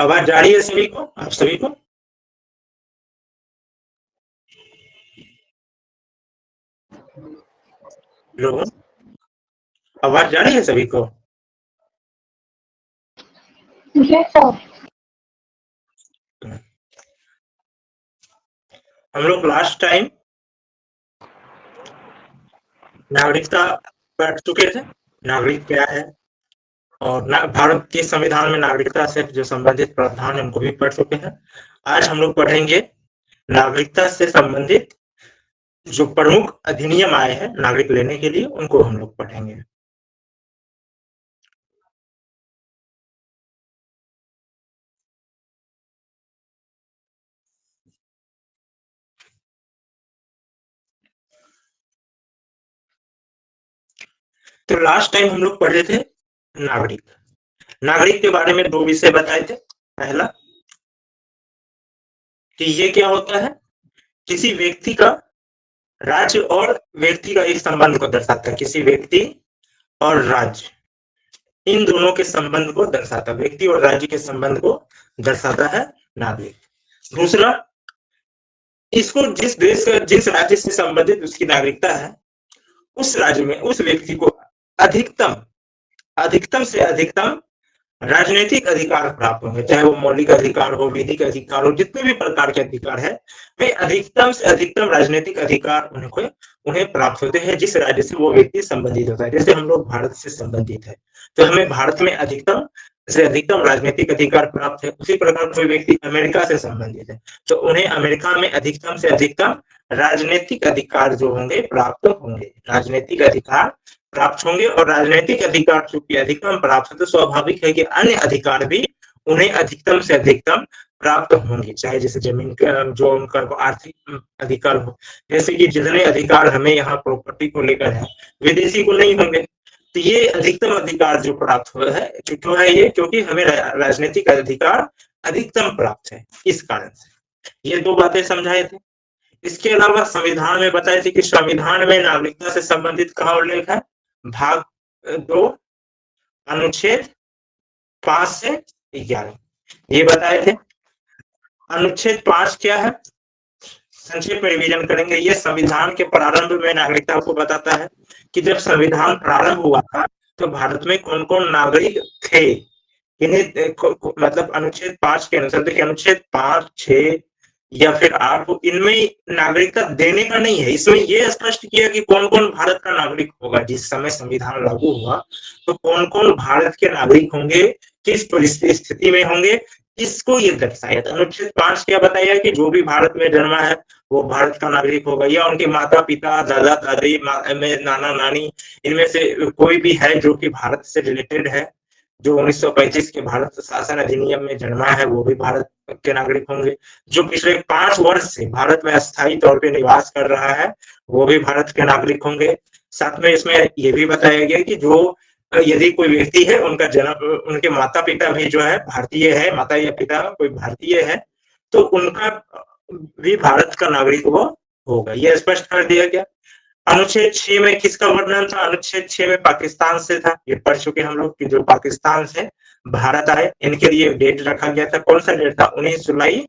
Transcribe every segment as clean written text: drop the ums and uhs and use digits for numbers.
आवाज जा रही है सभी को, आप सभी को? लोगों, आवाज जा रही है सभी को? Yes, sir. हम लोग लास्ट टाइम नागरिकता पढ़ चुके थे, नागरिक क्या है, और भारत के संविधान में नागरिकता से जो संबंधित प्रावधान है उनको भी पढ़ चुके हैं। आज हम लोग पढ़ेंगे नागरिकता से संबंधित जो प्रमुख अधिनियम आए हैं नागरिक लेने के लिए, उनको हम लोग पढ़ेंगे। तो लास्ट टाइम हम लोग पढ़े थे नागरिक। नागरिक के बारे में दो विषय बताए थे। पहला कि ये क्या होता है, किसी व्यक्ति का राज्य और व्यक्ति का एक संबंध को दर्शाता है, किसी व्यक्ति और राज्य इन दोनों के संबंध को दर्शाता है, व्यक्ति और राज्य के संबंध को दर्शाता है नागरिक। दूसरा, इसको जिस देश का, जिस राज्य से संबंधित उसकी नागरिकता है, उस राज्य में उस व्यक्ति को अधिकतम से अधिकतम राजनीतिक अधिकार प्राप्त होंगे, चाहे वो मौलिक अधिकार हो, विधिक अधिकार हो, जितने भी प्रकार के अधिकार है, वे अधिकतम से अधिकतम राजनीतिक अधिकार उन्हें प्राप्त होते हैं जिस राज्य से वो व्यक्ति संबंधित होता है। जैसे हम लोग भारत से संबंधित है तो हमें भारत में अधिकतम से अधिकतम राजनीतिक अधिकार प्राप्त है। उसी प्रकार कोई व्यक्ति अमेरिका से संबंधित है तो उन्हें अमेरिका में अधिकतम से अधिकतम राजनीतिक अधिकार जो होंगे प्राप्त होंगे, राजनीतिक अधिकार प्राप्त होंगे। और राजनीतिक अधिकार चूंकि अधिकतम प्राप्त है तो स्वाभाविक है कि अन्य अधिकार भी उन्हें अधिकतम से अधिकतम प्राप्त होंगे, चाहे जैसे जमीन का जो उनका आर्थिक अधिकार हो, जैसे कि जितने अधिकार हमें यहाँ प्रॉपर्टी को लेकर है विदेशी को नहीं होंगे। तो ये अधिकतम अधिकार जो प्राप्त हुआ है क्यों है ये, क्योंकि हमें राजनीतिक अधिकार अधिकतम प्राप्त है, इस कारण से। ये दो बातें समझाए थे। इसके अलावा संविधान में बताए थे कि संविधान में नागरिकता से संबंधित कहाँ उल्लेख है, भाग 2 अनुच्छेद 5 से 11 ये बताए थे। अनुच्छेद 5 क्या है, संक्षेप में रिवीजन करेंगे। ये संविधान के प्रारंभ में नागरिकता को बताता है कि जब संविधान प्रारंभ हुआ था तो भारत में कौन कौन नागरिक थे, इन्हें मतलब अनुच्छेद 5 के अनुसार देखिए, अनुच्छेद 5, 6 या फिर 8 इनमें नागरिकता देने का नहीं है, इसमें यह स्पष्ट किया कि कौन कौन भारत का नागरिक होगा। जिस समय संविधान लागू हुआ तो कौन कौन भारत के नागरिक होंगे, किस परिस्थिति में होंगे, इसको ये दर्शाया था। अनुच्छेद 5 क्या बताया कि जो भी भारत में जन्मा है वो भारत का नागरिक होगा, या उनके माता पिता, दादा दादी, नाना नानी, इनमें से कोई भी है जो कि भारत से रिलेटेड है, जो 1935 के भारत शासन अधिनियम में जन्मा है वो भी भारत के नागरिक होंगे। जो पिछले 5 वर्ष से भारत में अस्थायी तौर पे निवास कर रहा है वो भी भारत के नागरिक होंगे। साथ में इसमें ये भी बताया गया कि जो यदि कोई व्यक्ति है उनका जन्म, उनके माता पिता भी जो है भारतीय है, माता या पिता कोई भारतीय है तो उनका भी भारत का नागरिक वो होगा, यह स्पष्ट कर दिया गया। अनुच्छेद 6 में किसका वर्णन था, अनुच्छेद 6 में पाकिस्तान से था, ये पढ़ चुके हम लोग कि जो पाकिस्तान से भारत आए इनके लिए डेट रखा गया था। कौन सा डेट था, 19 जुलाई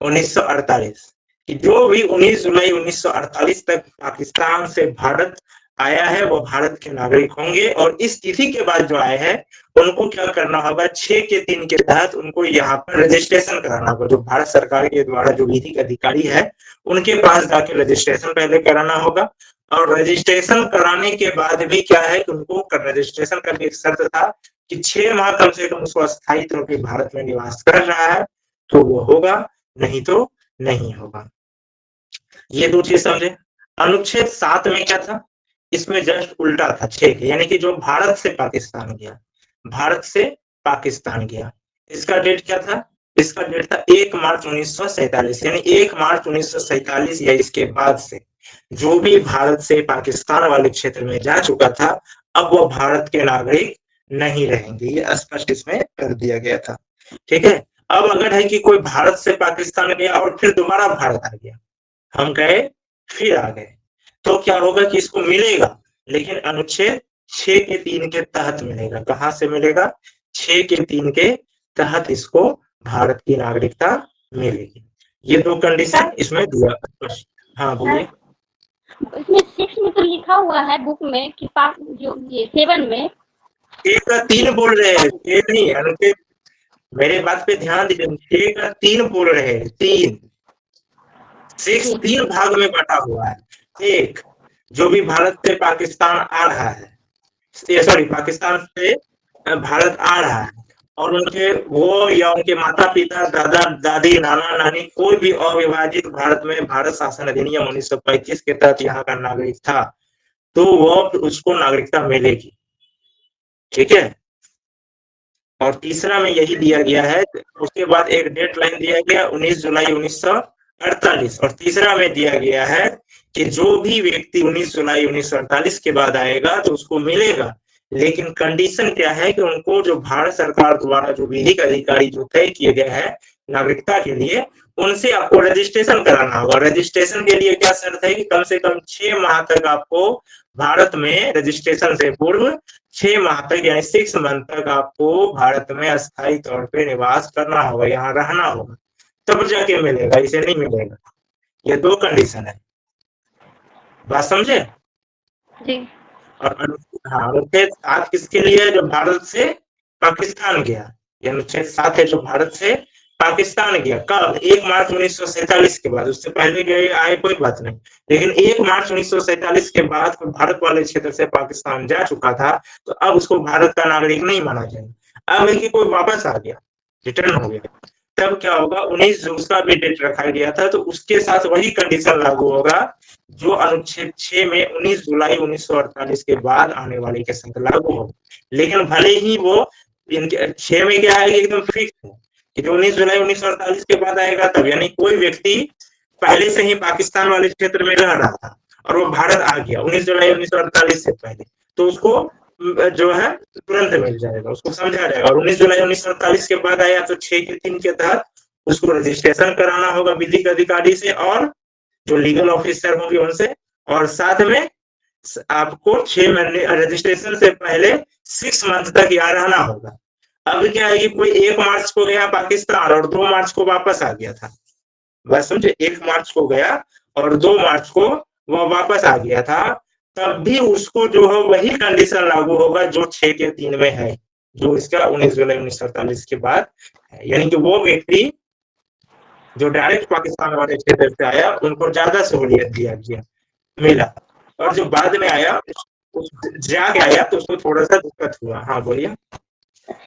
1948 कि जो भी 19 जुलाई 1948 तक पाकिस्तान से भारत आया है वो भारत के नागरिक होंगे। और इस तिथि के बाद जो आए हैं उनको क्या करना होगा, 6 के 3 के तहत उनको यहाँ पर रजिस्ट्रेशन कराना होगा। जो भारत सरकार के द्वारा जो विधिक अधिकारी है उनके पास जाके रजिस्ट्रेशन पहले कराना होगा। और रजिस्ट्रेशन कराने के बाद भी क्या है कि उनको रजिस्ट्रेशन का भी एक शर्त था कि 6 माह कम से कम उसको अस्थायी तौर पर भारत में निवास कर रहा है तो वो होगा, नहीं तो नहीं होगा। ये दो चीज समझे। अनुच्छेद 7 में क्या था, इसमें जस्ट उल्टा था 6 के, यानी कि जो भारत से पाकिस्तान गया, भारत से पाकिस्तान गया, इसका डेट क्या था, इसका डेट था 1 मार्च 1947, यानी 1 मार्च 1947 या इसके बाद से जो भी भारत से पाकिस्तान वाले क्षेत्र में जा चुका था अब वो भारत के नागरिक नहीं रहेंगे, ये स्पष्ट इसमें कर दिया गया था। ठीक है। अब अगर है कि कोई भारत से पाकिस्तान गया और फिर दोबारा भारत आ गया, हम गए फिर आ गए, तो क्या होगा कि इसको मिलेगा, लेकिन अनुच्छेद 6 के 3 के तहत मिलेगा। कहां से मिलेगा, 6 के 3 के तहत इसको भारत की नागरिकता मिलेगी। ये 2 कंडीशन इसमें दिया। हाँ बोलिए। इसमें 6 में तो लिखा हुआ है बुक में कि पाक जो ये 7 में 6 का 3 बोल रहे हैं, 6 नहीं अनुच्छेद, मेरे बात पे ध्यान दीजिए, 6 का 3 बोल रहे हैं, 3 6 3 भाग में बटा हुआ है। एक, जो भी भारत से पाकिस्तान आ रहा है, सॉरी पाकिस्तान से भारत आ रहा है और उनके वो या उनके माता पिता, दादा दादी, नाना नानी कोई भी अविभाजित भारत में भारत शासन अधिनियम 1935 के तहत यहाँ का नागरिक था, तो वो उसको नागरिकता मिलेगी। ठीक है। और तीसरा में यही दिया गया है। उसके बाद एक डेट लाइन दिया गया 19 जुलाई 1948 और तीसरा में दिया गया है कि जो भी व्यक्ति 19 जुलाई 1948 के बाद आएगा तो उसको मिलेगा, लेकिन कंडीशन क्या है कि उनको जो भारत सरकार द्वारा जो विधिक अधिकारी जो तय किए गए हैं नागरिकता के लिए, उनसे आपको रजिस्ट्रेशन कराना होगा। रजिस्ट्रेशन के लिए क्या शर्त है कि कम से कम 6 माह तक आपको भारत में रजिस्ट्रेशन से पूर्व 6 माह तक यानी 6 मंथ तक आपको भारत में अस्थायी तौर पे निवास करना होगा, यहाँ रहना होगा, तब जाके मिलेगा, इसे नहीं मिलेगा। ये 2 कंडीशन है, बात समझे। जी। और अनुच्छेद 7 किसके लिए है? जो भारत से पाकिस्तान गया। ये अनुच्छेद 7 है जो भारत से पाकिस्तान गया। कब? 1 मार्च 1947 के बाद। उससे पहले गए आए कोई बात नहीं, लेकिन 1 मार्च 1947 के बाद भारत वाले क्षेत्र से पाकिस्तान जा चुका था, तो अब उसको भारत का नागरिक नहीं माना जाएगा। अब है कि कोई वापस आ गया, रिटर्न हो गया, तब क्या होगा? 19 जून का भी डेट रखा गया था, तो उसके साथ वही कंडीशन लागू होगा जो अनुच्छेद 6 में 19 जुलाई 1948 के बाद आने वाले के साथ लागू होगा। लेकिन भले ही वो इनके 6 में क्या है एकदम फिक्स है कि जो 19 जुलाई 1948 के बाद आएगा तब, यानी कोई व्यक्ति पहले से ही पाकिस्तान वाले क्षेत्र में रह रहा था और वो भारत आ गया 19 जुलाई 1948 से पहले, तो उसको जो है तुरंत मिल जाएगा, उसको समझा जाएगा। और 19 जुलाई 1948 के बाद आया तो 6 के 3 के तहत उसको रजिस्ट्रेशन कराना होगा विधिक अधिकारी से और जो लीगल ऑफिसर होंगे उनसे, और साथ में आपको 6 महीने रजिस्ट्रेशन से पहले 6 मंथ तक यहाँ रहना होगा। अब क्या है कि कोई 1 मार्च को गया पाकिस्तान और 2 मार्च को वापस आ गया था, बस समझे, 1 मार्च को गया और 2 मार्च को वह वापस आ गया था, तब भी उसको जो है वही कंडीशन लागू होगा जो 6 के 3 में है, जो इसका 19 जुलाई 1948 के बाद है। यानी कि वो व्यक्ति जो डायरेक्ट पाकिस्तान वाले क्षेत्र से आया उनको ज्यादा सहूलियत दिया गया मिला, और जो बाद में आया जाके आया तो उसको थोड़ा सा दिक्कत हुआ। हाँ बोलिए।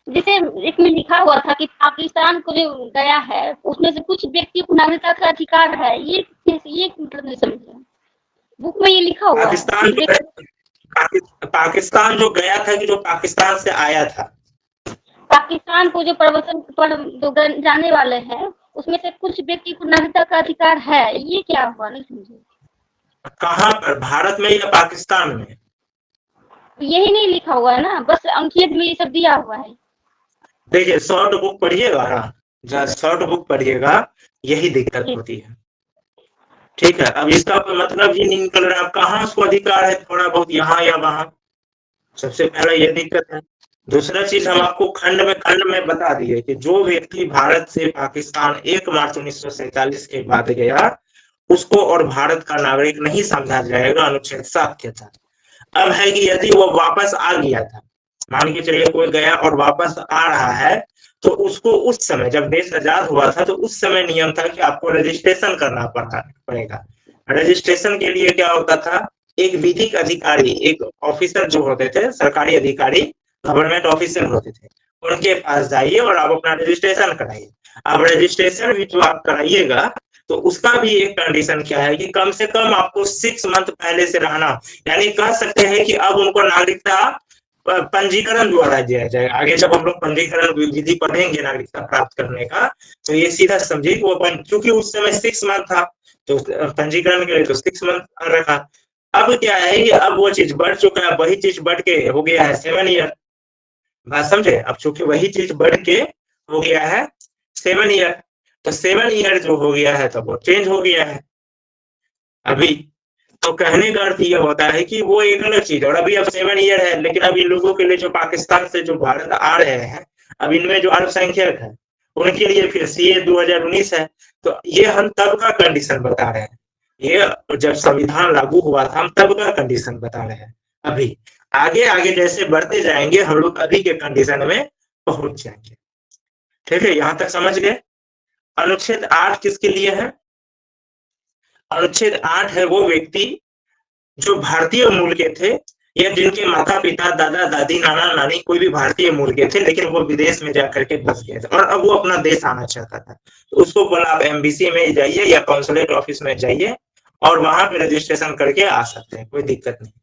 जैसे एक में लिखा हुआ था कि पाकिस्तान को जो गया है उसमें से कुछ व्यक्ति को नागरिकता का अधिकार है, ये मतलब नहीं समझे, बुक में ये लिखा हुआ है। पाकिस्तान जो गया था कि जो पाकिस्तान से आया था, पाकिस्तान को जो प्रवचन पर जो जाने वाले हैं उसमें से कुछ व्यक्ति को नागरिकता का अधिकार है, ये क्या हुआ नहीं समझे। कहाँ पर? भारत में या पाकिस्तान में? यही नहीं लिखा हुआ है ना, बस अंकित में ये सब दिया हुआ है। देखिए शॉर्ट बुक पढ़िएगा ना, जहाँ शॉर्ट बुक पढ़िएगा यही दिक्कत होती है। ठीक है, अब इसका मतलब ये नहीं निकल रहा कहाँ उसको अधिकार है, थोड़ा बहुत यहाँ या वहां, सबसे पहला ये दिक्कत है। दूसरा चीज हम आपको खंड में बता दिए कि जो व्यक्ति भारत से पाकिस्तान 1 मार्च 1947 के बाद गया उसको और भारत का नागरिक नहीं समझा जाएगा अनुच्छेद 7 के तहत। अब है कि यदि वो वापस आ गया था, मान के चलिए कोई गया और वापस आ रहा है, तो उसको उस समय जब देश आजाद हुआ था तो उस समय नियम था कि आपको रजिस्ट्रेशन करना पड़ेगा। रजिस्ट्रेशन के लिए क्या होता था, एक विधिक अधिकारी, एक ऑफिसर जो होते थे, सरकारी अधिकारी, गवर्नमेंट ऑफिसर होते थे, उनके पास जाइए और आप अपना रजिस्ट्रेशन कराइए। अब रजिस्ट्रेशन भी जो आप कराइएगा तो उसका भी एक कंडीशन क्या है कि कम से कम आपको 6 मंथ पहले से रहना, यानी कह सकते हैं कि अब उनको नागरिकता पंजीकरण द्वारा दिया जाएगा। आगे जब हम लोग पंजीकरण विधि पढ़ेंगे नागरिकता प्राप्त करने का, तो ये सीधा समझिए कि वो क्योंकि उस समय 6 मंथ था तो पंजीकरण के लिए तो 6 मंथ रखा। अब क्या है कि अब वो चीज बढ़ चुका है, वही चीज बढ़ के हो गया है 7 ईयर, बात समझे। अब चूंकि वही चीज बढ़ के हो गया है 7 ईयर, तो 7 ईयर जो हो गया है तो वो चेंज हो गया है अभी। तो कहने का अर्थ ये होता है कि वो एक अलग चीज, और अभी अब 7 ईयर है, लेकिन अभी लोगों के लिए जो पाकिस्तान से जो भारत आ रहे हैं अब इनमें जो अल्पसंख्यक है उनके लिए फिर सीए 2019 है। तो ये हम तब का कंडीशन बता रहे हैं, ये जब संविधान लागू हुआ था हम तब का कंडीशन बता रहे हैं। अभी आगे आगे जैसे बढ़ते जाएंगे हम लोग अभी के कंडीशन में पहुंच जाएंगे। ठीक है, यहां तक समझ गए। अनुच्छेद 8 किसके लिए है? अनुच्छेद 8 है वो व्यक्ति जो भारतीय मूल के थे या जिनके माता पिता दादा दादी नाना नानी कोई भी भारतीय मूल के थे लेकिन वो विदेश में जाकर के बस गए थे और अब वो अपना देश आना चाहता था, तो उसको बोला आप एम्बेसी में जाइए या कॉन्सुलेट ऑफिस में जाइए और वहां पे रजिस्ट्रेशन करके आ सकते हैं, कोई दिक्कत नहीं।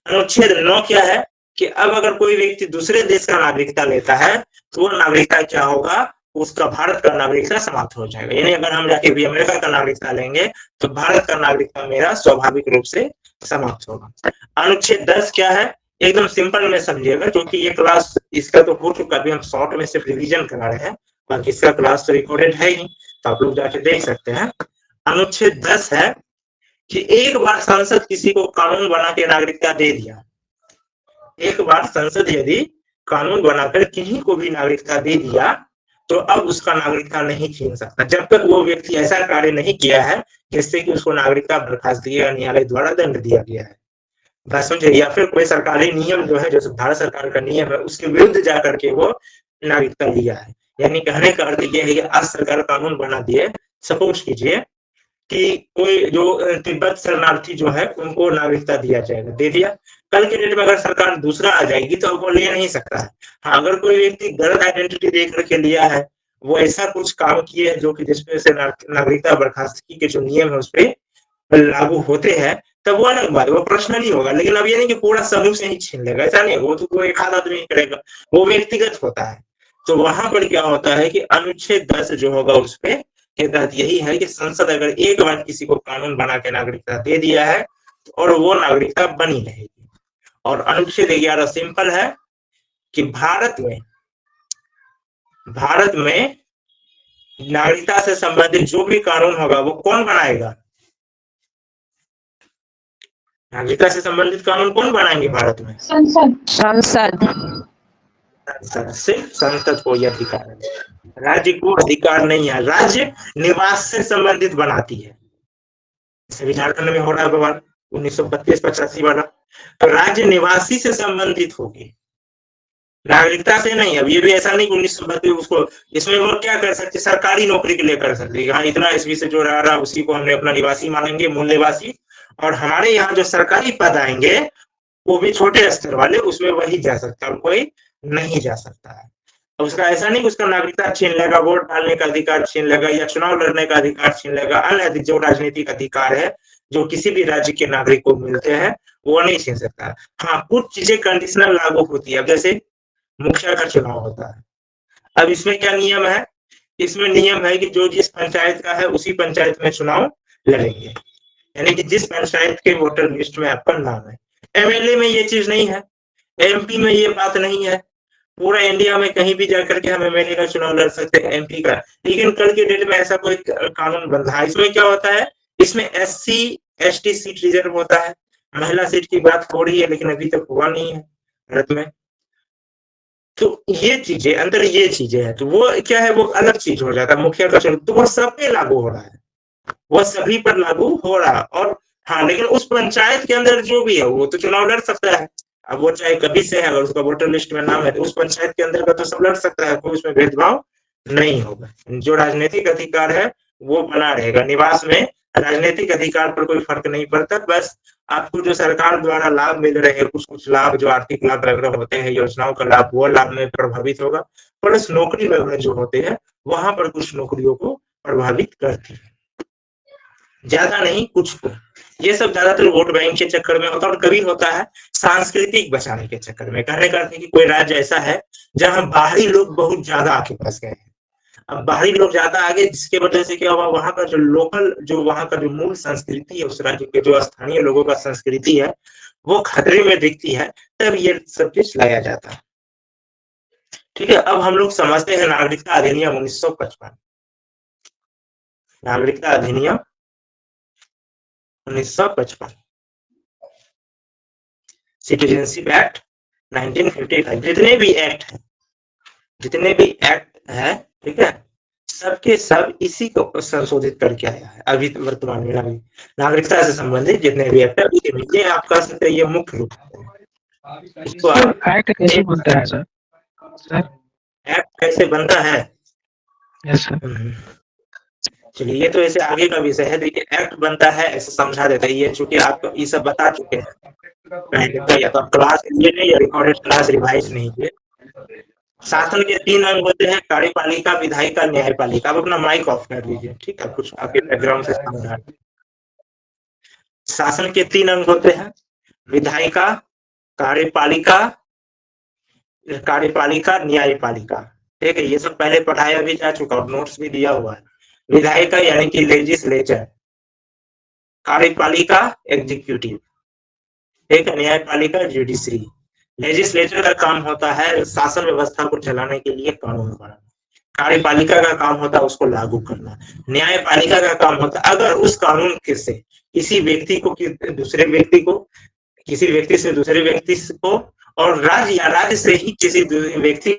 अनुच्छेद 9 क्या है कि अब अगर कोई व्यक्ति दूसरे देश का नागरिकता लेता है तो वो नागरिकता क्या होगा, उसका भारत का नागरिकता समाप्त हो जाएगा। यानी अगर हम जाके भी अमेरिका का नागरिकता लेंगे तो भारत का नागरिकता मेरा स्वाभाविक रूप से समाप्त होगा। अनुच्छेद 10 क्या है? एकदम सिंपल में समझिएगा क्योंकि ये क्लास इसका तो हो चुका, अभी हम शॉर्ट में सिर्फ रिवीजन करा रहे हैं, बाकी इसका क्लास तो रिकॉर्डेड है ही, तो आप लोग जाके देख सकते हैं। अनुच्छेद 10 है कि एक बार संसद किसी को कानून बना के नागरिकता दे दिया, एक बार संसद यदि कानून बनाकर किसी को भी नागरिकता दे दिया तो अब उसका नागरिकता नहीं छीन सकता जब तक वो व्यक्ति ऐसा कार्य नहीं किया है जिससे कि उसको नागरिकता बर्खास्त दिया न्यायालय द्वारा दंड दिया गया है, बात समझे, या फिर कोई सरकारी नियम जो है, जो भारत सरकार का नियम है उसके विरुद्ध जाकर के वो नागरिकता लिया है। यानी कहने का अर्थ यह है कि आज सरकार कानून बना दिए, सपोज कीजिए कि कोई जो तिब्बत शरणार्थी जो है उनको नागरिकता दिया जाएगा, दे दिया, कल के डेट में अगर सरकार दूसरा आ जाएगी तो वो ले नहीं सकता है। हाँ, अगर कोई व्यक्ति गलत आइडेंटिटी दे करके लिया है, वो ऐसा कुछ काम किए है जो कि जिसपे से नागरिकता बर्खास्तगी के जो नियम है उस पर लागू होते हैं, तब वो अलग बात, वो पर्सनली होगा। लेकिन अब ये नहीं कि पूरा समूह से ही छीन लेगा, ऐसा नहीं, वो तो कोई एक आध आदमी करेगा, वो व्यक्तिगत होता है। तो वहां पर क्या होता है कि अनुच्छेद 10 जो होगा उस पे के तहत यही है कि संसद अगर एक बार किसी को कानून बना के नागरिकता दे दिया है और वो नागरिकता बनी रहेगी। और अनुच्छेद 11 सिंपल है कि भारत में नागरिकता से संबंधित जो भी कानून होगा वो कौन बनाएगा? नागरिकता से संबंधित कानून कौन बनाएंगे भारत में? संसद। सिर्फ संसद को यह अधिकार है, राज्य को अधिकार नहीं है। राज्य निवास से संबंधित बनाती है, जैसे झारखंड में हो रहा है बवाल 1925-85 वाला, तो राज्य निवासी से संबंधित होगी, नागरिकता से नहीं। अब ये भी ऐसा नहीं कि 1932 उसको, इसमें वो क्या कर सकते, सरकारी नौकरी के लिए कर सकते हैं, हाँ इतना ईस्वी से जो रहा उसी को हमने अपना निवासी मानेंगे, मूल निवासी, और हमारे यहाँ जो सरकारी पद आएंगे वो भी छोटे स्तर वाले, उसमें वही जा सकता है और कोई नहीं जा सकता है। उसका ऐसा नहीं कि उसका नागरिकता छीन लेगा, वोट डालने का अधिकार छीन लेगा या चुनाव लड़ने का अधिकार छीन लेगा, अन्य जो राजनीतिक अधिकार है जो किसी भी राज्य के नागरिक को मिलते हैं वो नहीं छीन सकता। हाँ, कुछ चीजें कंडीशनल लागू होती है, जैसे मुखिया का चुनाव होता है। अब इसमें क्या नियम है? इसमें नियम है कि जो जिस पंचायत का है उसी पंचायत में चुनाव लड़ेंगे, यानी कि जिस पंचायत के वोटर लिस्ट में आपका नाम है। एमएलए में ये चीज नहीं है, एमपी में ये बात नहीं है, पूरा इंडिया में कहीं भी जाकर के हम एमएलए का चुनाव लड़ सकते हैं, एमपी का। लेकिन कल के डेट में ऐसा कोई कानून बन रहा है। इसमें क्या होता है, इसमें एससी एसटी सीट रिजर्व होता है, महिला सीट की बात हो रही है लेकिन अभी तक हुआ नहीं है भारत में। तो ये चीजें अंदर, ये चीजें हैं, तो वो क्या है, वो अलग चीज हो जाता है। मुखिया का चुनाव तो वो सब पे लागू हो रहा है, वो सभी पर लागू हो रहा है। और हाँ, लेकिन उस पंचायत के अंदर जो भी है वो तो चुनाव लड़ सकता है। अब वो चाहे कभी से है, अगर उसका वोटर लिस्ट में नाम है तो उस पंचायत के अंदर का तो सब लड़ सकता है, कोई उसमें भेदभाव नहीं होगा। जो राजनीतिक अधिकार है वो बना रहेगा, निवास में राजनीतिक अधिकार पर कोई फर्क नहीं पड़ता। बस आपको जो सरकार द्वारा लाभ मिल रहे हैं, कुछ लाभ जो आर्थिक लाभ वगैरह होते हैं, योजनाओं का लाभ, वो लाभ में प्रभावित होगा। प्लस नौकरी वगैरह जो होते हैं वहां पर कुछ नौकरियों को प्रभावित करती है, ज्यादा नहीं, कुछ को। ये सब ज्यादातर वोट बैंक के चक्कर में होता है और कभी होता है सांस्कृतिक बचाने के चक्कर में। कहने का अर्थ है कि कोई राज्य ऐसा है जहां बाहरी लोग बहुत ज्यादा आके फंस गए हैं। अब बाहरी लोग ज्यादा आगे, जिसके वजह से क्या हुआ, वहां का जो लोकल, जो वहां का जो मूल संस्कृति है, उस राज्य के जो स्थानीय लोगों का संस्कृति है वो खतरे में दिखती है, तब ये सब चीज लाया जाता है। ठीक है, अब हम लोग समझते हैं नागरिकता अधिनियम 1955। नागरिकता अधिनियम 1955, सिटीजनशिप एक्ट 1955, जितने भी एक्ट हैं जितने भी एक्ट है, ठीक है, सबके सब इसी को संशोधित करके आया है अभी वर्तमान में। अभी नागरिकता से संबंधित जितने भी एक्ट है, ये आप कह सकते हैं ये मुख्य रूप है। इसको एक्ट कैसे बनता है सर? एक्ट कैसे बनता है? Yes sir. चलिए, ये तो ऐसे आगे का विषय है। देखिए, एक्ट बनता है ऐसे समझा देता है, ये चूंकि आप ये सब बता चुके हैं, या तो क्लास लिए नहीं या रिकॉर्डेड क्लास रिवाइज नहीं किए। शासन के 3 अंग होते हैं, कार्यपालिका, विधायिका, न्यायपालिका। आप अपना माइक ऑफ कर लीजिए, ठीक है, कुछ आपके बैकग्राउंड से साउंड आ रहा है। शासन के 3 अंग होते हैं, विधायिका, कार्यपालिका, न्यायपालिका। ठीक है, ये सब पहले पढ़ाया भी जा चुका और नोट्स भी दिया हुआ है। विधायिका यानी कि लेजिस्लेचर, कार्यपालिका एग्जीक्यूटिव, ठीक है, न्यायपालिका जुडिशरी। लेजिस्लेचर का काम होता है शासन व्यवस्था को चलाने के लिए कानून बनाना, कार्यपालिका का काम होता है उसको लागू करना, न्यायपालिका का काम होता है अगर उस कानून के से किसी व्यक्ति को दूसरे व्यक्ति को, किसी व्यक्ति से दूसरे व्यक्ति को, और राज्य या राज्य से ही किसी व्यक्ति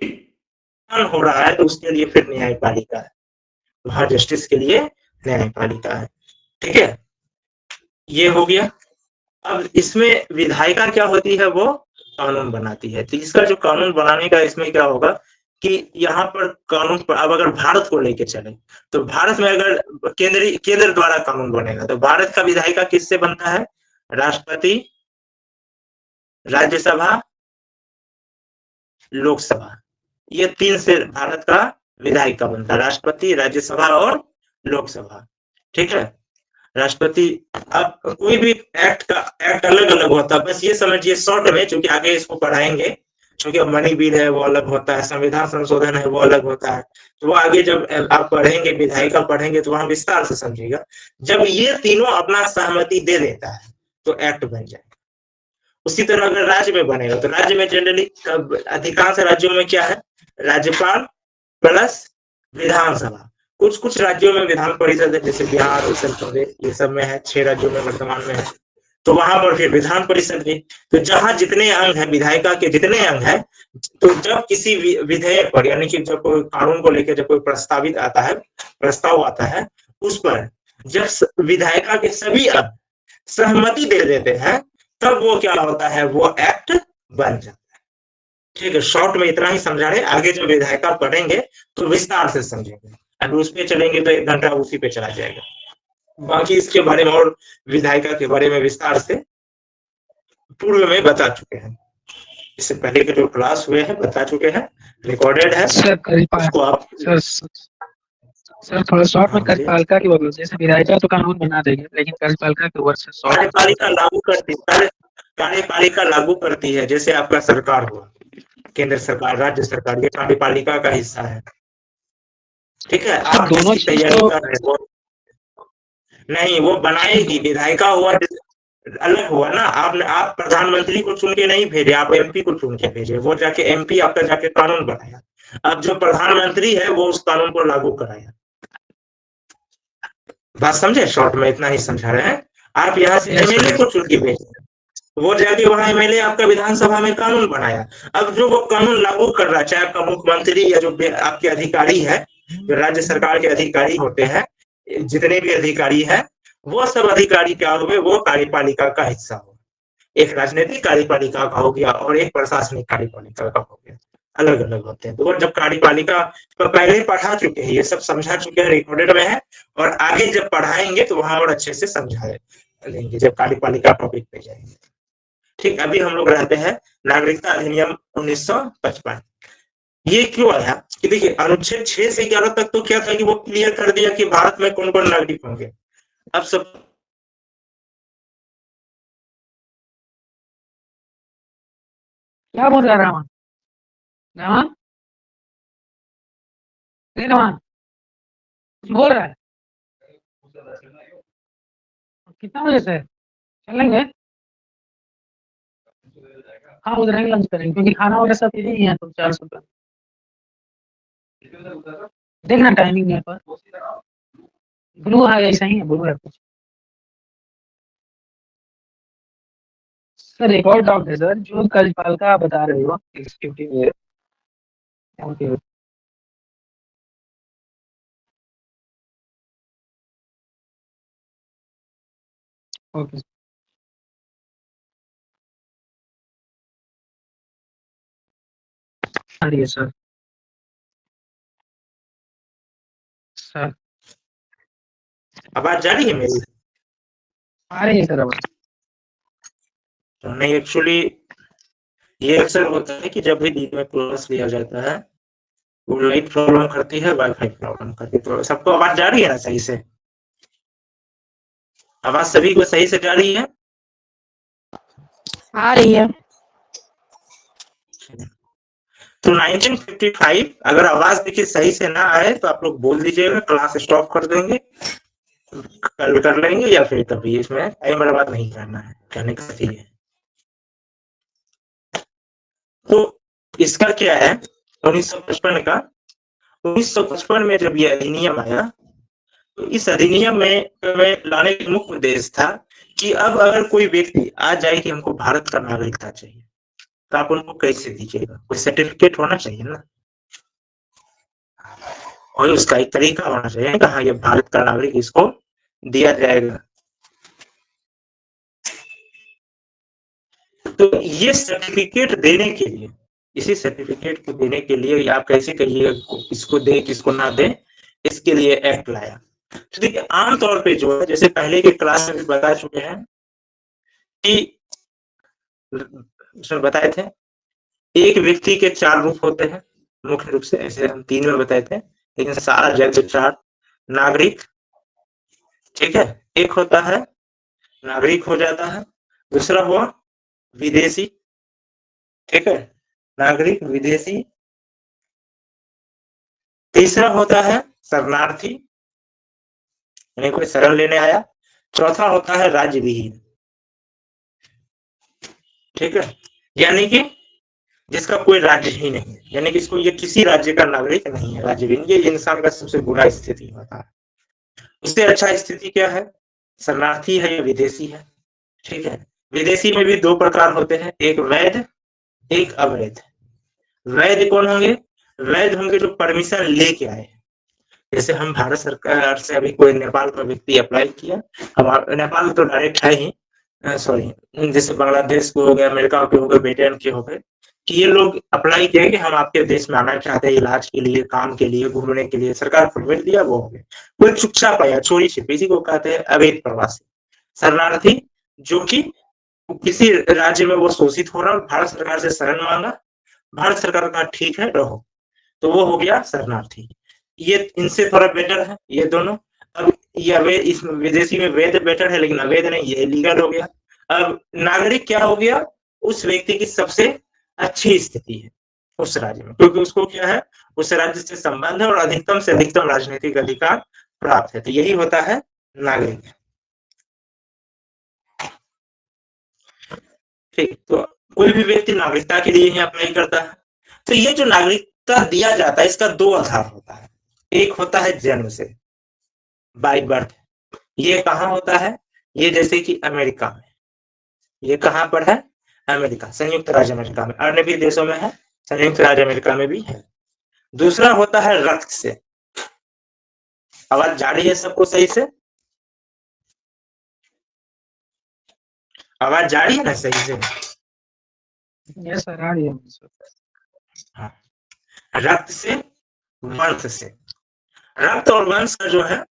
हो रहा है तो उसके लिए फिर न्यायपालिका है, वहां जस्टिस के लिए न्यायपालिका है। ठीक है, ये हो गया। अब इसमें विधायिका क्या होती है? वो कानून बनाती है। तो इसका जो कानून बनाने का इसमें क्या होगा कि यहाँ पर कानून पर अब अगर भारत को लेके चले तो भारत में अगर केंद्र द्वारा कानून बनेगा तो भारत का विधायिका किससे बनता है? राष्ट्रपति, राज्यसभा, लोकसभा, ये 3 से भारत का विधायिका बनता है, राष्ट्रपति, राज्यसभा और लोकसभा। ठीक है, राष्ट्रपति। अब कोई भी एक्ट अलग अलग होता है, बस ये समझिए शॉर्ट में, क्योंकि आगे इसको पढ़ाएंगे, क्योंकि मनी बिल है वो अलग होता है, संविधान संशोधन है वो अलग होता है, तो वो आगे जब आप पढ़ेंगे, विधायिका पढ़ेंगे तो वहां विस्तार से समझिएगा। जब ये तीनों अपना सहमति दे देता है तो एक्ट बन जाएगा। उसी तरह अगर राज्य में बनेगा तो राज्य में जनरली अधिकांश राज्यों में क्या है? राज्यपाल प्लस विधानसभा। कुछ कुछ राज्यों में विधान परिषद है, जैसे बिहार, उत्तर प्रदेश, ये सब में है, 6 राज्यों में वर्तमान में है, तो वहां पर फिर विधान परिषद भी। तो जहां जितने अंग है, विधायिका के जितने अंग है, तो जब किसी विधेयक पर, यानी कि जब कोई कानून को लेकर जब कोई प्रस्ताव आता है, उस पर जब विधायिका के सभी अंग सहमति दे देते हैं तब वो क्या होता है? वो एक्ट बन जाता है। ठीक है, शॉर्ट में इतना ही समझा रहे, आगे जब विधायिका पढ़ेंगे तो विस्तार से समझेंगे, और उस पे चलेंगे तो 1 घंटा उसी पे चला जाएगा। बाकी इसके बारे में और विधायिका के बारे में विस्तार से पूर्व में बता चुके हैं, इससे पहले के जो क्लास हुए हैं बता चुके हैं, रिकॉर्डेड है। उसको आप सर थोड़ा शॉर्ट में कार्यपालिका की बात, जैसे विधायिका तो कानून बना देगी, लेकिन कार्यपालिका के वर्ड से कार्यपालिका लागू करती है, जैसे आपका सरकार हुआ, केंद्र सरकार, राज्य सरकार, ये कार्यपालिका का हिस्सा है। ठीक है, आप दोनों तैयारी कर रहे हो नहीं, वो बनाएगी। विधायिका हुआ अलग हुआ ना, आप प्रधानमंत्री को चुन के नहीं भेजे, आप एमपी को चुन के भेजे, वो जाके एमपी आपका जाके कानून बनाया। अब जो प्रधानमंत्री है वो उस कानून को लागू कराया। बात समझे? शॉर्ट में इतना ही समझा रहे हैं। आप यहाँ से एमएलए को चुन के भेजे, वो जाके वहां एमएलए आपका विधानसभा में कानून बनाया। अब जो वो कानून लागू कर रहा है, चाहे आपका मुख्यमंत्री या जो आपके अधिकारी है, जो राज्य सरकार के अधिकारी होते हैं, जितने भी अधिकारी है, वो सब अधिकारी क्या हुए? वो कार्यपालिका का हिस्सा हो। एक राजनीतिक कार्यपालिका का हो गया और एक प्रशासनिक कार्यपालिका का हो गया, अलग अलग होते हैं। तो जब कार्यपालिका तो पहले पढ़ा चुके हैं, ये सब समझा चुके हैं, रिकॉर्डेड में है, और आगे जब पढ़ाएंगे तो वहां और अच्छे से समझा लेंगे जब कार्यपालिका टॉपिक पे जाएंगे। ठीक, अभी हम लोग रहते हैं नागरिकता अधिनियम 1955। ये क्यों आया कि देखिए, अनुच्छेद 6 से 11 तक तो क्या था कि वो क्लियर कर दिया कि भारत में कौन कौन नागरिक होंगे। अब सब क्या बोल रहा है रामान? रामान बोल रहा है कितना बजे से चलेंगे? हाँ उधर ही लंच करेंगे, क्योंकि खाना वगैरह सब यही है, तो 400 रुपये देखना टाइमिंग है पर ब्लू है, ऐसा ही है, ब्लू है कुछ। सर एक और डाउट है सर, जो कार्यपालिका आप बता रहे हो एग्जीक्यूटिव ओके आ रही है सर। सर आवाज जा रही है मेरी? आ रही है सर आवाज। तो नहीं, एक्चुअली ये अक्सर होता है कि जब भी दिन में क्लास लिया जाता है वो लाइट प्रॉब्लम करती है, वाईफाई प्रॉब्लम करती है। तो सबको आवाज जा रही है ना सही से? आवाज सभी को सही से जा रही है? आ रही है। तो 1955 अगर आवाज देखिए सही से ना आए तो आप लोग बोल दीजिएगा, क्लास स्टॉप कर देंगे, कल कर लेंगे या फिर कभी। इसमें टाइम बर्बाद नहीं करना है, कहने का ये है। तो इसका क्या है 1955 का, 1955 में जब ये अधिनियम आया तो इस अधिनियम में लाने का मुख्य उद्देश्य था कि अब अगर कोई व्यक्ति आ जाए कि हमको भारत का नागरिकता चाहिए तो आप उनको कैसे दीजिएगा? कोई सर्टिफिकेट होना चाहिए ना, और उसका एक तरीका होना चाहिए कि हाँ ये भारत का नागरिक, इसको दिया जाएगा। तो ये सर्टिफिकेट देने के लिए, इसी सर्टिफिकेट को देने के लिए आप कैसे कहिए किसको दे किसको ना दे, इसके लिए एक्ट लाया। तो देखिए आमतौर पे जो है, जैसे पहले के क्लास में भी बता चुके हैं कि सर बताए थे एक व्यक्ति के 4 रूप होते हैं मुख्य रूप से, ऐसे हम 3 में बताए थे, लेकिन सारा जगह 4। नागरिक, ठीक है, एक होता है नागरिक हो जाता है, दूसरा हुआ विदेशी, ठीक है, नागरिक विदेशी, तीसरा होता है शरणार्थी, यानी कोई शरण लेने आया, चौथा होता है राज्य विहीन, ठीक है, यानी कि जिसका कोई राज्य ही नहीं, यानी कि इसको ये किसी राज्य का नागरिक नहीं है, राज्य विहीन। ये इंसान का सबसे बुरा स्थिति होता है। उससे अच्छा स्थिति क्या है? शरणार्थी है या विदेशी है, ठीक है। विदेशी में भी 2 प्रकार होते हैं, एक वैध एक अवैध। वैध कौन होंगे? वैध होंगे जो परमिशन लेके आए, जैसे हम भारत सरकार से अभी कोई नेपाल का व्यक्ति अप्लाई किया, हमारा नेपाल तो डायरेक्ट है ही, सॉरी, जैसे बांग्लादेश को हो गया, अमेरिका के हो गए, ब्रिटेन के हो गए, कि ये लोग अप्लाई किए कि हम आपके देश में आना चाहते हैं इलाज के लिए, काम के लिए, घूमने के लिए, सरकार परमिट दिया, वो हो गए। कोई चुपचाप आया, चोरी छिपे, इसी को कहते हैं अवैध प्रवासी। शरणार्थी, जो कि किसी राज्य में वो शोषित हो रहा, भारत सरकार से शरण मांगा, भारत सरकार का ठीक है रहो, तो वो हो गया शरणार्थी। ये इनसे थोड़ा बेटर है ये दोनों। अब ये अवैध, इस विदेशी में वैध बेटर है, लेकिन अवैध नहीं, ये लीगल हो गया। अब नागरिक क्या हो गया? उस व्यक्ति की सबसे अच्छी स्थिति है उस राज्य में, क्योंकि उसको क्या है, उस राज्य से संबंध है और अधिकतम से अधिकतम राजनीतिक अधिकार प्राप्त है, तो यही होता है नागरिक। ठीक, तो कोई भी व्यक्ति नागरिकता के लिए ही अप्लाई करता है। तो ये जो नागरिकता दिया जाता है इसका 2 आधार होता है, एक होता है जन्म से, बाय बर्थ। ये कहाँ होता है? ये जैसे कि अमेरिका में, ये कहाँ पर है? अमेरिका, संयुक्त राज्य अमेरिका में, अन्य भी देशों में है, संयुक्त राज्य अमेरिका में भी है। दूसरा होता है रक्त से। आवाज जा रही है सबको सही से? आवाज जा रही है ना सही से? यस सर आ रही है सर। हाँ, रक्त से, वंश से। रक्त और वंश का जो है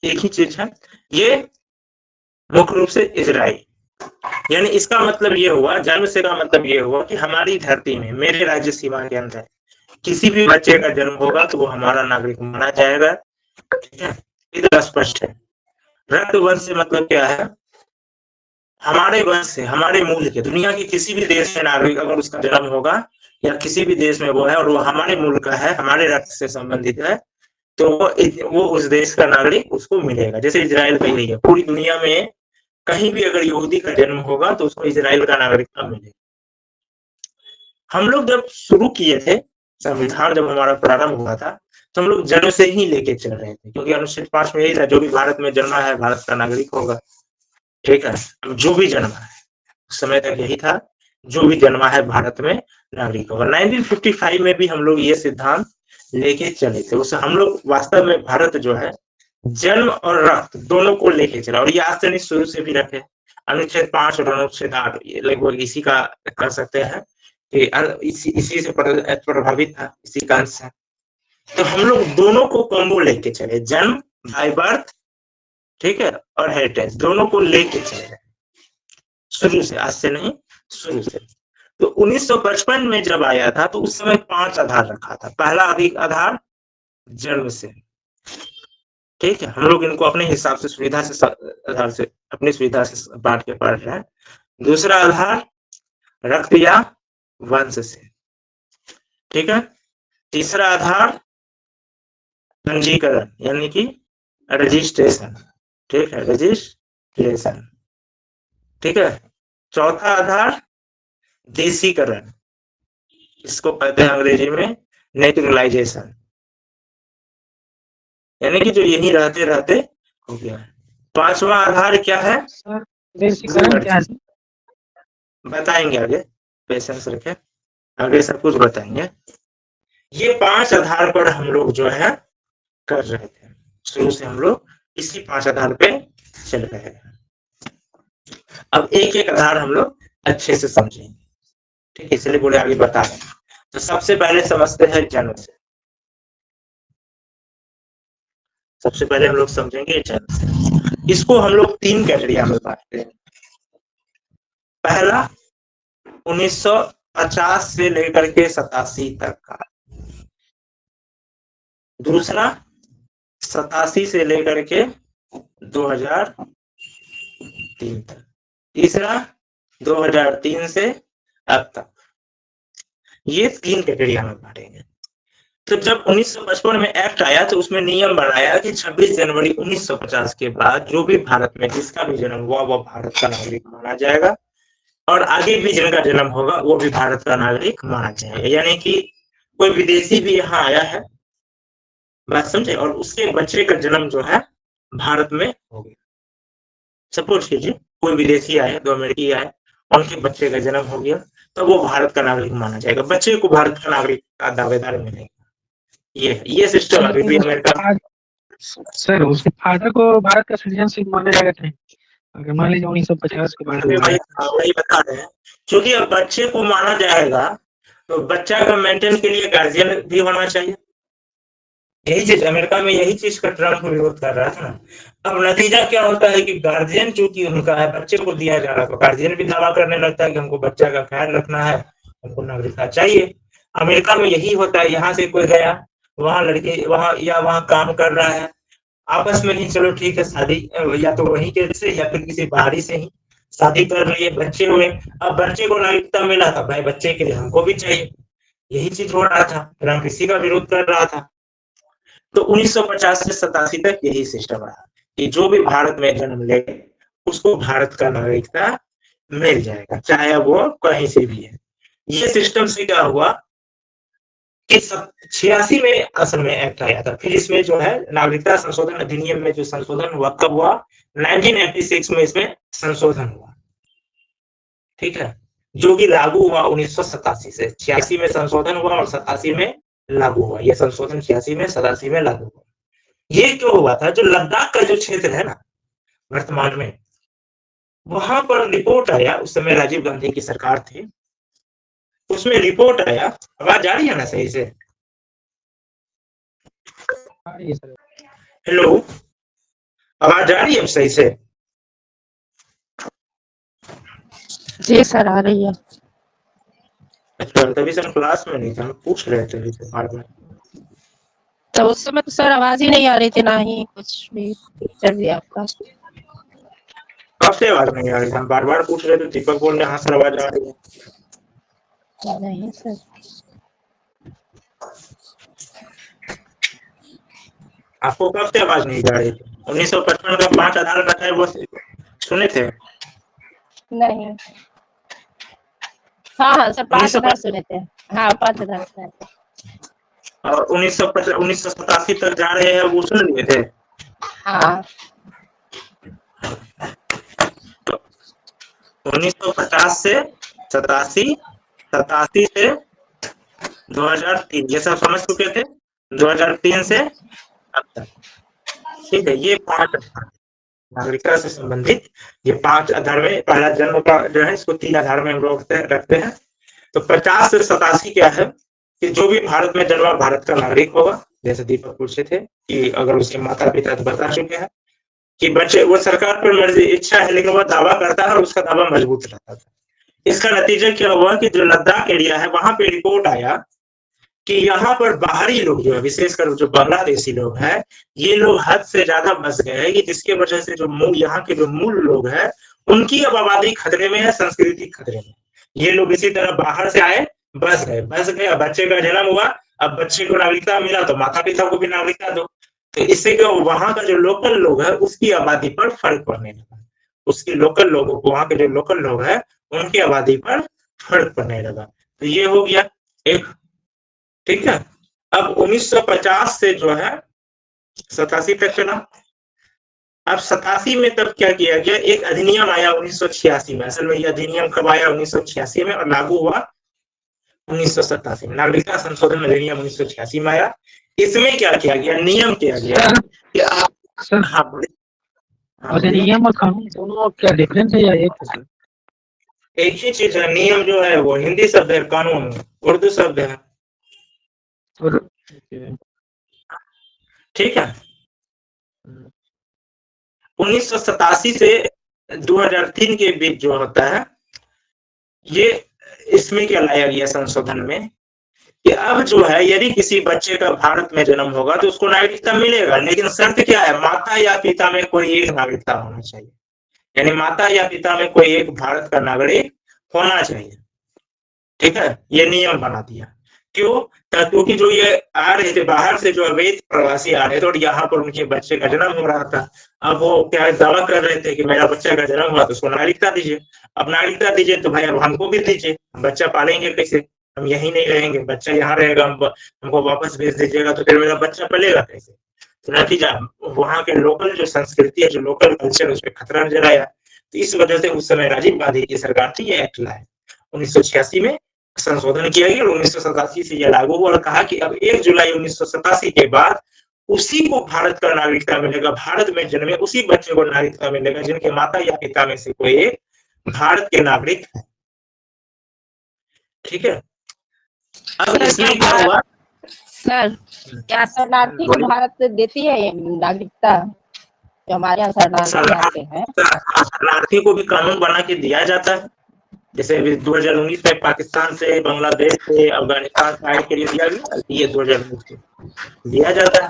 एक ही चीज है, ये मुख्य रूप से इजराइल, यानी इसका मतलब ये हुआ, जन्म से का मतलब ये हुआ कि हमारी धरती में, मेरे राज्य सीमा के अंदर किसी भी बच्चे का जन्म होगा तो वो हमारा नागरिक माना जाएगा, ठीक है, इतना स्पष्ट है। रक्त वंश से मतलब क्या है? हमारे वंश से, हमारे मूल के, दुनिया के किसी भी देश में नागरिक अगर उसका जन्म होगा या किसी भी देश में वो है और वो हमारे मूल का है, हमारे रक्त से संबंधित है, तो वो उस देश का नागरिक उसको मिलेगा। जैसे इजराइल का यही है, पूरी दुनिया में कहीं भी अगर यहूदी का जन्म होगा तो उसको इजराइल का नागरिकता मिलेगा। हम लोग जब शुरू किए थे संविधान, जब हमारा प्रारंभ हुआ था, तो हम लोग जन्म से ही लेके चल रहे थे, क्योंकि अनुच्छेद 5 में यही था, जो भी भारत में जन्मा है भारत का नागरिक होगा, ठीक है। जो भी जन्मा है, उस समय तक यही था, जो भी जन्मा है भारत में नागरिक होगा। 1955 में भी हम लोग ये सिद्धांत लेके चले थे। उससे हम लोग वास्तव में भारत जो है जन्म और रक्त दोनों को लेके चला, और ये आज से नहीं शुरू से भी रखे। अनुच्छेद 5 और अनुच्छेद 8 ये लगभग इसी का कर सकते हैं कि इसी से प्रभावित था, इसी का अंश है। तो हम लोग दोनों को कॉम्बो लेके चले, जन्म बाय बर्थ, ठीक है, और हेरिटेज दोनों को लेके चले शुरू से, आज से नहीं शुरू से। तो 1955 में जब आया था तो उस समय 5 आधार रखा था। पहला अधिक आधार जन्म से, ठीक है, हम लोग इनको अपने हिसाब से सुविधा से आधार से अपनी सुविधा से बांट के पढ़ रहे हैं। दूसरा आधार रक्त या वंश से, ठीक है। तीसरा आधार पंजीकरण यानी कि रजिस्ट्रेशन, ठीक है, रजिस्ट्रेशन, ठीक है। चौथा आधार देशीकरण, इसको कहते हैं अंग्रेजी में नेचुरलाइजेशन, यानी कि जो यही रहते रहते हो गया। पांचवा आधार क्या है? देशीकरण क्या है? बताएंगे आगे, पेशेंस रखें, आगे सब कुछ बताएंगे। ये 5 आधार पर हम लोग जो है कर रहे थे, शुरू से हम लोग इसी 5 आधार पे चल रहे हैं। अब एक एक आधार हम लोग अच्छे से समझेंगे, ठीक है, इसलिए बोले आगे बता रहे हैं। तो सबसे पहले समझते हैं जन्म से। सबसे पहले हम लोग समझेंगे जन्म से। इसको हम लोग 3 कैटेगरी में बांटते हैं। पहला 1950 से लेकर के 87 तक का, दूसरा 87 से लेकर के 2003 तक, तीसरा 2003 से अब तक। ये 3 कैटेगरी में बांटेंगे। तो जब 1955 में एक्ट आया तो उसमें नियम बनाया कि 26 जनवरी 1950 के बाद जो भी भारत में जिसका भी जन्म हुआ वो भारत का नागरिक माना जाएगा, और आगे भी जिनका जन्म होगा वो भी भारत का नागरिक माना जाएगा। यानी कि कोई विदेशी भी यहाँ आया है, बात समझे, और उसके बच्चे का जन्म जो है भारत में हो गया। सपोज कीजिए कोई विदेशी आए, 2 अमेरिकी आए, उनके बच्चे का जन्म हो गया, तो वो भारत का नागरिक माना जाएगा, बच्चे को भारत का नागरिक का दावेदार मिलेगा। ये सिस्टम अभी भी अमेरिका। सर उसके फादर को भारत का सिटीजनशिप माना जाएगा नहीं, अगर मान लीजिए 1950 के बाद वही बता रहे हैं, क्योंकि अब बच्चे को माना जाएगा तो बच्चा का मेंटेन के लिए गार्जियन भी होना चाहिए। यही चीज अमेरिका में, यही चीज का ट्रम्प विरोध कर रहा था ना। अब नतीजा क्या होता है कि गार्जियन चूंकि उनका है, बच्चे को दिया जा रहा है, तो गार्जियन भी दावा करने लगता है कि हमको बच्चा का ख्याल रखना है, हमको नागरिकता चाहिए। अमेरिका में यही होता है, यहाँ से कोई गया, वहाँ लड़के वहाँ काम कर रहा है, आपस में ही चलो ठीक है शादी, या तो वहीं के से या फिर किसी बाहरी से ही शादी कर लिए, बच्चे हुए। अब बच्चे को नागरिकता मिला था, भाई बच्चे के लिए हमको भी चाहिए। यही चीज हो रहा था, ट्रम्प इसी का विरोध कर रहा था। तो 1950 से 87 तक यही सिस्टम रहा कि जो भी भारत में जन्म ले उसको भारत का नागरिकता मिल जाएगा, चाहे वो कहीं से भी है। ये सिस्टम से क्या हुआ कि 86 में असल में एक्ट आया था, फिर इसमें जो है नागरिकता संशोधन अधिनियम में जो संशोधन हुआ, कब हुआ? 1986 में इसमें संशोधन हुआ, ठीक है, जो कि लागू हुआ 1987 से। 86 में संशोधन हुआ और 87 में लागू हुआ। यह संशोधन 86 में 87 में लागू हुआ। ये क्यों हुआ था? जो लद्दाख का जो क्षेत्र है ना वर्तमान में, वहां पर रिपोर्ट आया, उस समय राजीव गांधी की सरकार थी, उसमें रिपोर्ट आया। आवाज आ रही है ना सही से? हेलो, आवाज आ रही है सही से? जी सर आ रही है। अच्छा, तभी सर क्लास में नहीं था, हम पूछ रहे थे बार बार। तो उस समय तो सर आवाज ही नहीं आ रही थी, ना ही कुछ भी पिक्चर भी आपका। कब से आवाज नहीं आ रही? हम बार बार पूछ रहे थे, दीपक बोल रहे हाँ सर आवाज आ रही है। नहीं सर, आपको कब से आवाज नहीं जा रही थी? 1955 का 5 आधार का है, वो सुने थे? नहीं। हाँ सर 5 आधार सुने थे। हाँ 5 आधार सुने थे। और 1987 तक जा रहे हैं, वो सुन लिए थे? हाँ 1950 से 87, 87 से 2003, ये सब समझ चुके थे। 2003 से अब तक ठीक है, ये 5 नागरिकता से संबंधित ये 5 आधार में पहला जन्म का जो है इसको 3 आधार में हम लोग रखते हैं। तो 50 से 87 क्या है कि जो भी भारत में जन्मा भारत का नागरिक होगा, जैसे दीपक पूछे थे कि अगर उसके माता पिता तो बता चुके हैं कि बच्चे वो सरकार पर मर्जी इच्छा है, लेकिन वह दावा करता है और उसका दावा मजबूत रहता था। इसका नतीजा क्या हुआ कि जो लद्दाख एरिया है वहां पे रिपोर्ट आया कि यहाँ पर बाहरी लोग जो है, विशेषकर जो बांग्लादेशी लोग हैं, ये लोग हद से ज्यादा बस गए हैं कि जिसके वजह से जो मूल यहाँ के जो मूल लोग हैं उनकी अब आबादी खतरे में है, संस्कृति खतरे में। ये लोग इसी तरह बाहर से आए, बस गए। अब बच्चे का जन्म हुआ, अब बच्चे को नागरिकता मिला तो माता पिता को भी नागरिकता दो। तो इससे क्या वहां का जो लोकल लोग है उसकी आबादी पर फर्क पड़ने लगा। उसकी लोकल लोगों को, वहां के जो लोकल लोग हैं उनकी आबादी पर फर्क पड़ने लगा। तो ये हो गया एक, ठीक है। अब 1950 से जो है 87 तक चला। अब 87 में तब क्या किया गया, एक अधिनियम आया 1986 में। असल में यह अधिनियम कब आया, 1986 में, और लागू हुआ 1987 में। नागरिकता संशोधन अधिनियम 1986 में आया। इसमें क्या किया गया, नियम किया गया कि आप सर, अधिनियम और कानून दोनों क्या डिफरेंस है या एक है सर? एक ही चीज है। नियम जो है वो हिंदी शब्द है, कानून उर्दू शब्द है। ठीक है। 1987 से 2003 के बीच जो होता है, ये इसमें क्या लाया गया संशोधन में कि अब जो है यदि किसी बच्चे का भारत में जन्म होगा तो उसको नागरिकता मिलेगा, लेकिन शर्त क्या है, माता या पिता में कोई एक नागरिकता होना चाहिए। यानी माता या पिता में कोई एक भारत का नागरिक होना चाहिए। ठीक है, ये नियम बना दिया। क्यों? क्योंकि जो ये आ रहे थे बाहर से, जो अवैध प्रवासी आ रहे थे और यहाँ पर उनके बच्चे का जन्म हो रहा था। अब वो क्या दावा कर रहे थे कि मेरा बच्चा का जन्म हुआ तो उसको नागरिकता दीजिए। अब नागरिकता दीजिए तो भाई अब हमको भी दीजिए, बच्चा पालेंगे कैसे, हम यहीं नहीं रहेंगे, बच्चा यहाँ रहेगा, हमको वापस भेज दीजिएगा तो फिर मेरा बच्चा पलेगा कैसे। तो नतीजा वहाँ के लोकल जो संस्कृति है, जो लोकल कल्चर, उस पर खतरा नजर आया। तो इस वजह से उस समय राजीव गांधी की सरकार थी, ये एक्ट लाए। 1986 में संशोधन किया गया और 1987 से यह लागू हुआ और कहा कि अब 1 जुलाई 1987 के बाद उसी को भारत का नागरिकता मिलेगा, भारत में जन्मे उसी बच्चे को नागरिकता मिलेगा जिनके माता या पिता में से कोई एक भारत के नागरिक है। ठीक है। अब इसमें क्या हुआ सर, क्या शरणार्थी को भारत देती है नागरिकता? जो हमारे यहाँ शरणार्थी आते हैं, शरणार्थी को भी कानून बना के दिया जाता है। जैसे 2019 में पाकिस्तान से, बांग्लादेश से, अफगानिस्तान से आने के लिए दिया गया, ये 2019 में दिया जाता है,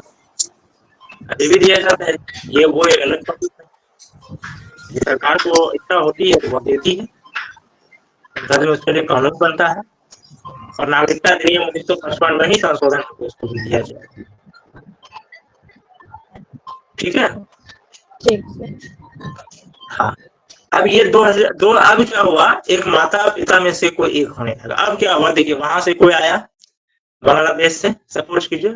अभी भी दिया जाता है। ये वो एक अलग टॉपिक है। सरकार को इच्छा होती है वो देती है, उसके लिए कानून बनता है और नागरिकता अधिनियम 1955 में ही संशोधन उसको भी दिया जाए। ठीक है। हाँ, अब ये 2002 अब क्या हुआ, एक माता पिता में से कोई एक होने लगा। अब क्या हुआ, देखिए वहां से कोई आया बांग्लादेश से, सपोज कीजिए,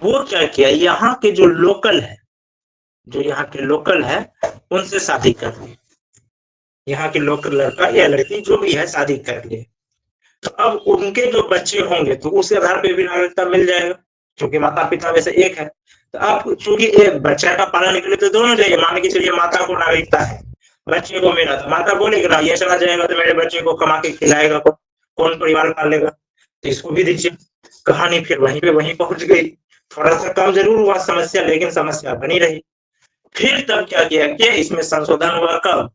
वो क्या किया, यहाँ के जो लोकल है, जो यहाँ के लोकल है उनसे शादी कर ली। यहाँ के लोकल लड़का या लड़की जो भी है शादी कर ले, तो अब उनके जो बच्चे होंगे तो उस आधार पे भी नागरिकता मिल जाएगा, क्योंकि माता पिता में से एक है। तो अब चूंकि एक बच्चा का पालन के लिए तो दोनों चाहिए, मान के चलिए माता को नागरिकता है, बच्चे को मिला, तो माता बोलेगी ना ये चला जाएगा तो मेरे बच्चे को कमा के खिलाएगा कौन परिवार पालेगा, तो इसको भी दीजिए। कहानी फिर वहीं पहुंच गई। थोड़ा सा कम जरूर हुआ समस्या, लेकिन समस्या बनी रही। फिर तब क्या किया कि इसमें संशोधन हुआ कब,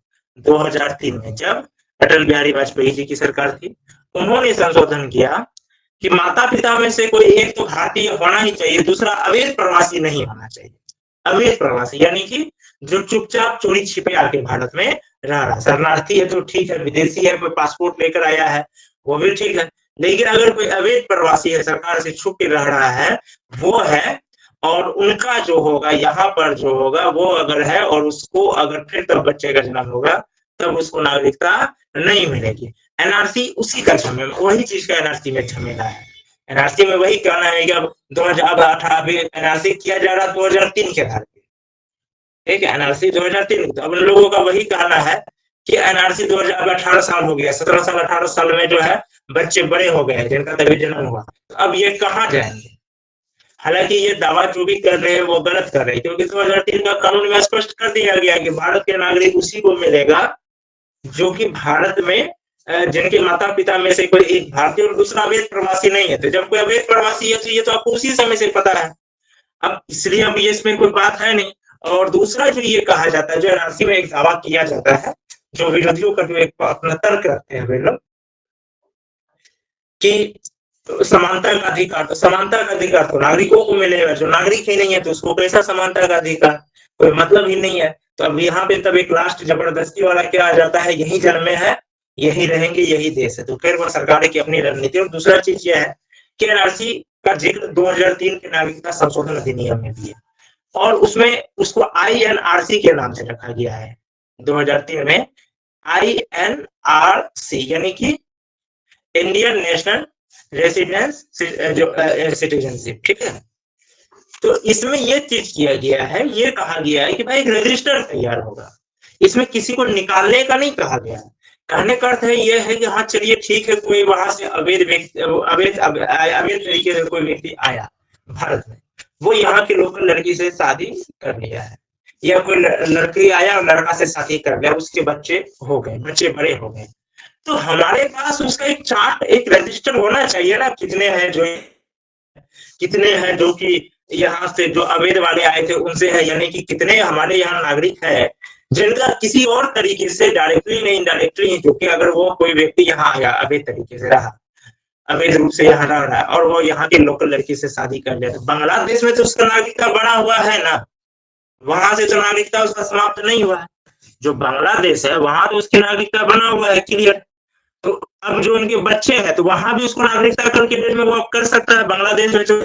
2003 में, जब अटल बिहारी वाजपेयी जी की सरकार थी। उन्होंने संशोधन किया कि माता पिता में से कोई एक तो भारतीय होना ही चाहिए, दूसरा अवैध प्रवासी नहीं होना चाहिए। अवैध प्रवासी यानी कि जो चुपचाप चोरी छिपे आके भारत में रह रहा, शरणार्थी है तो ठीक है, विदेशी है, कोई पासपोर्ट लेकर आया है वो भी ठीक है, लेकिन अगर कोई अवैध प्रवासी है, सरकार से छुप के रह रहा है, वो है, और उनका जो होगा यहाँ पर जो होगा वो अगर है, और उसको अगर फिर तब बच्चे का जन्म होगा तब उसको नागरिकता नहीं मिलेगी। एनआरसी उसी का झमेला, वही चीज का एनआरसी में झमेला है। एनआरसी में वही कहना है कि अब 2018 एनआरसी किया जा रहा 2003 के आधार पे, ठीक है, एनआरसी 2003। तो अब लोगों का वही कहना है कि एनआरसी 2018 साल हो गया, 17 साल 18 साल में जो है बच्चे बड़े हो गए जिनका तभी जन्म हुआ, तो अब ये कहाँ जाएंगे। हालांकि ये दावा जो भी कर रहे हैं वो गलत कर रहे हैं, क्योंकि 2003 का कानून में स्पष्ट कर दिया गया कि भारत के नागरिक उसी को मिलेगा जो कि भारत में जिनके माता पिता में से कोई एक भारतीय और दूसरा अवैध प्रवासी नहीं है। तो जब कोई अवैध प्रवासी है तो ये तो आपको उसी समय से पता है, अब इसलिए अब ये इसमें कोई बात है नहीं। और दूसरा जो ये कहा जाता है, जो एनआरसी में एक दावा किया जाता है, जो विरोधियों का जो एक अपना तर्क रखते हैं वे लोग कि समानता का अधिकार, तो समानता का अधिकार तो नागरिकों को मिलेगा, जो नागरिक ही नहीं है तो उसको कैसा समानता का अधिकार, कोई मतलब ही नहीं है। तो अब यहाँ पे तब एक लास्ट जबरदस्ती वाला क्या आ जाता है, यही जन्मे हैं यही रहेंगे यही देश है। तो फिर वो सरकार की अपनी रणनीति। और दूसरा चीज यह है कि एनआरसी का जिक्र 2003 के नागरिकता संशोधन अधिनियम में भी है और उसमें उसको INRC के नाम से रखा गया है 2003 में, INRC यानी कि इंडियन नेशनल रेसिडेंस जो सिटीजनशिप, ठीक है। तो इसमें ये चीज किया गया है, ये कहा गया है कि भाई एक रजिस्टर तैयार होगा, इसमें किसी को निकालने का नहीं कहा गया है। कहने का अर्थ है ये है कि हाँ चलिए ठीक है, कोई वहां से अवैध तरीके से कोई व्यक्ति आया भारत में, वो यहाँ की लोकल लड़की से शादी कर लिया है, या कोई लड़की आया और लड़का से शादी कर लिया, उसके बच्चे हो गए, बच्चे बड़े हो गए, तो हमारे पास उसका एक चार्ट, एक रजिस्टर होना चाहिए ना, कितने हैं जो कि यहाँ से जो अवैध वाले आए थे उनसे है, यानी कि कितने हमारे यहाँ नागरिक है जिनका किसी और तरीके से डायरेक्टली नहीं इनडायरेक्टली, जो कि अगर वो कोई व्यक्ति यहाँ आया अवैध तरीके से रहा, अवैध रूप से यहाँ रह रहा है और वो यहाँ के लोकल लड़की से शादी कर लिया, तो बांग्लादेश में तो उसका नागरिकता बना हुआ है ना, वहां से तो नागरिकता उसका समाप्त नहीं हुआ है। जो बांग्लादेश है वहां तो उसकी नागरिकता बना हुआ है क्लियर। तो अब जो उनके बच्चे हैं तो वहां भी उसको नागरिकता कल के डेट में वो कर सकता है, बांग्लादेश में जो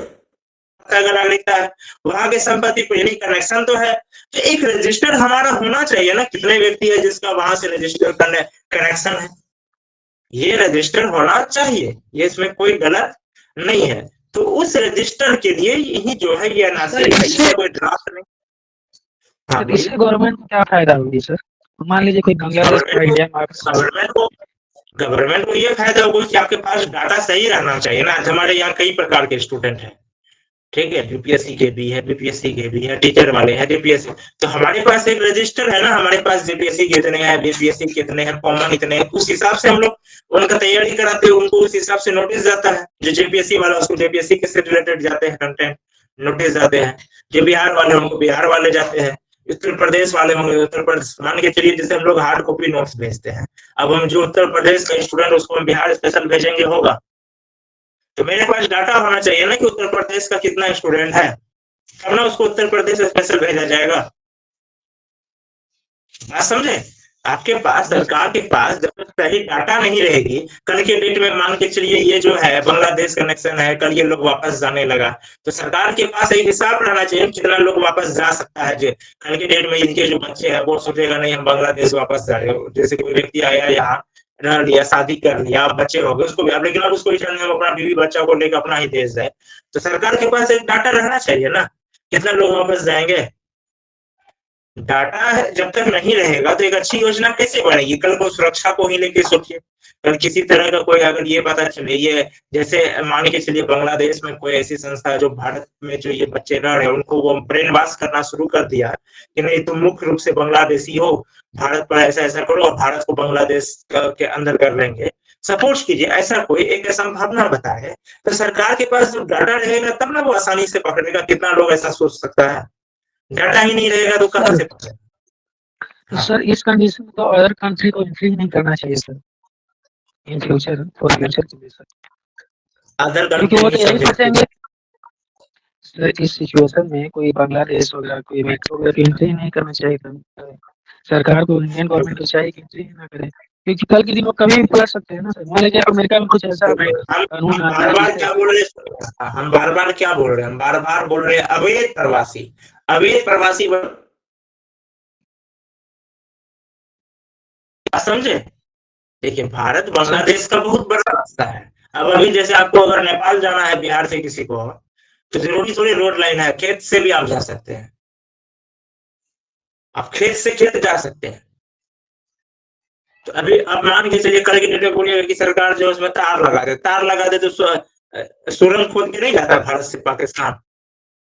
नागरिकता है वहां के संपत्ति पर यानी कनेक्शन तो है। तो एक रजिस्टर हमारा होना चाहिए ना, कितने व्यक्ति है जिसका वहां से रजिस्टर करने कनेक्शन है, ये रजिस्टर होना चाहिए, ये इसमें कोई गलत नहीं है। तो उस रजिस्टर के लिए यही जो है ये कोई ड्राफ्ट नहीं। हाँ, इससे गवर्नमेंट को क्या फायदा होगी सर? मान लीजिए कोई बांग्लादेश का इंडिया गवर्नमेंट को ये फायदा होगा कि आपके पास डाटा सही रहना चाहिए ना। हमारे यहाँ कई प्रकार के स्टूडेंट हैं, ठीक है, यूपीएससी के भी है, बीपीएससी के भी है, टीचर वाले हैं, डीपीएससी, तो हमारे पास एक रजिस्टर है ना, हमारे पास जेपीएससी कितने हैं, बीपीएससी कितने हैं, कॉमन इतने हैं, उस हिसाब से हम लोग उनका तैयारी कराते हैं, उनको उस हिसाब से नोटिस जाता है। जो जेपीएससी वाला उसको जेपीएससी के से रिलेटेड जाते हैं कंटेंट नोटिस जाते हैं, जो बिहार वाले उनको बिहार वाले जाते हैं, उत्तर प्रदेश वाले होंगे उत्तर प्रदेश, मान के चलिए जैसे हम लोग हार्ड कॉपी नोट्स भेजते हैं, अब हम जो उत्तर प्रदेश का स्टूडेंट उसको हम बिहार स्पेशल भेजेंगे होगा, तो मेरे पास डाटा होना चाहिए ना कि उत्तर प्रदेश का कितना स्टूडेंट है, तब ना उसको उत्तर प्रदेश स्पेशल भेजा जाएगा। बात समझे? आपके पास सरकार के पास जब तक सही डाटा नहीं रहेगी, कल के डेट में मान के चलिए ये जो है बांग्लादेश कनेक्शन है, कल ये लोग वापस जाने लगा, तो सरकार के पास एक हिसाब रहना चाहिए कितना लोग वापस जा सकता है। जो कल के डेट में इनके जो बच्चे हैं वो सोचेगा नहीं हम बांग्लादेश वापस जा रहे हो, जैसे कोई व्यक्ति आया यहाँ रह लिया, शादी कर लिया, बच्चे हो गए, उसको भी अब लेकिन अब उसको अपना बीवी बच्चा को लेकर अपना ही देश जाए, तो सरकार के पास एक डाटा रहना चाहिए ना कितना लोग वापस जाएंगे। डाटा जब तक नहीं रहेगा तो एक अच्छी योजना कैसे बनेगी? कल को सुरक्षा को ही लेके सोचिए, कल किसी तरह का कोई अगर ये पता चले, ये जैसे मान के चलिए बांग्लादेश में कोई ऐसी संस्था है जो भारत में जो ये बच्चे रह रहे हैं उनको वो ब्रेन वॉश करना शुरू कर दिया कि नहीं तुम मुख्य रूप से बांग्लादेशी हो, भारत पर ऐसा ऐसा करो और भारत को बांग्लादेश के अंदर कर लेंगे, सपोर्ट कीजिए, ऐसा कोई एक संभावना बताए, तो सरकार के पास जो डाटा रहेगा तब ना वो आसानी से पकड़ेगा। कितना लोग ऐसा सोच सकता है? डाटा ही नहीं रहेगा तो कहां से पकड़ेगा? तो सर इस कंडीशन को अदर कंट्री को इंफ्रिज नहीं करना चाहिए sir in future, for future के लिए सर, अदर क्योंकि वो तो यही सोचेंगे सर इस सिचुएशन में कोई बांग्लादेश वगैरह कोई मेक्सिको वगैरह एंट्री नहीं करना चाहिए। सरकार को इंडियन गवर्नमेंट को चाहिए कि एंट्री ना करे, क्योंकि कल के दिन वो कभी भी पलट सकते हैं ना सर। मान लीजिए अमेरिका में कुछ ऐसा कानून हम बार बार क्या बोल रहे हैं, हम बार बार बोल रहे हैं अवैध प्रवासी समझे? देखिए भारत बांग्लादेश का बहुत बड़ा रास्ता है। अब अभी जैसे आपको अगर नेपाल जाना है बिहार से किसी को, तो जरूरी थोड़ी रोड लाइन है, खेत से भी आप जा सकते हैं, आप खेत से खेत जा सकते हैं। तो अभी आप मान के चलिए कल की डेट में बोलिएगा कि सरकार जो उसमें तार लगा दे तो सुरंग खोद के नहीं जाता भारत से पाकिस्तान,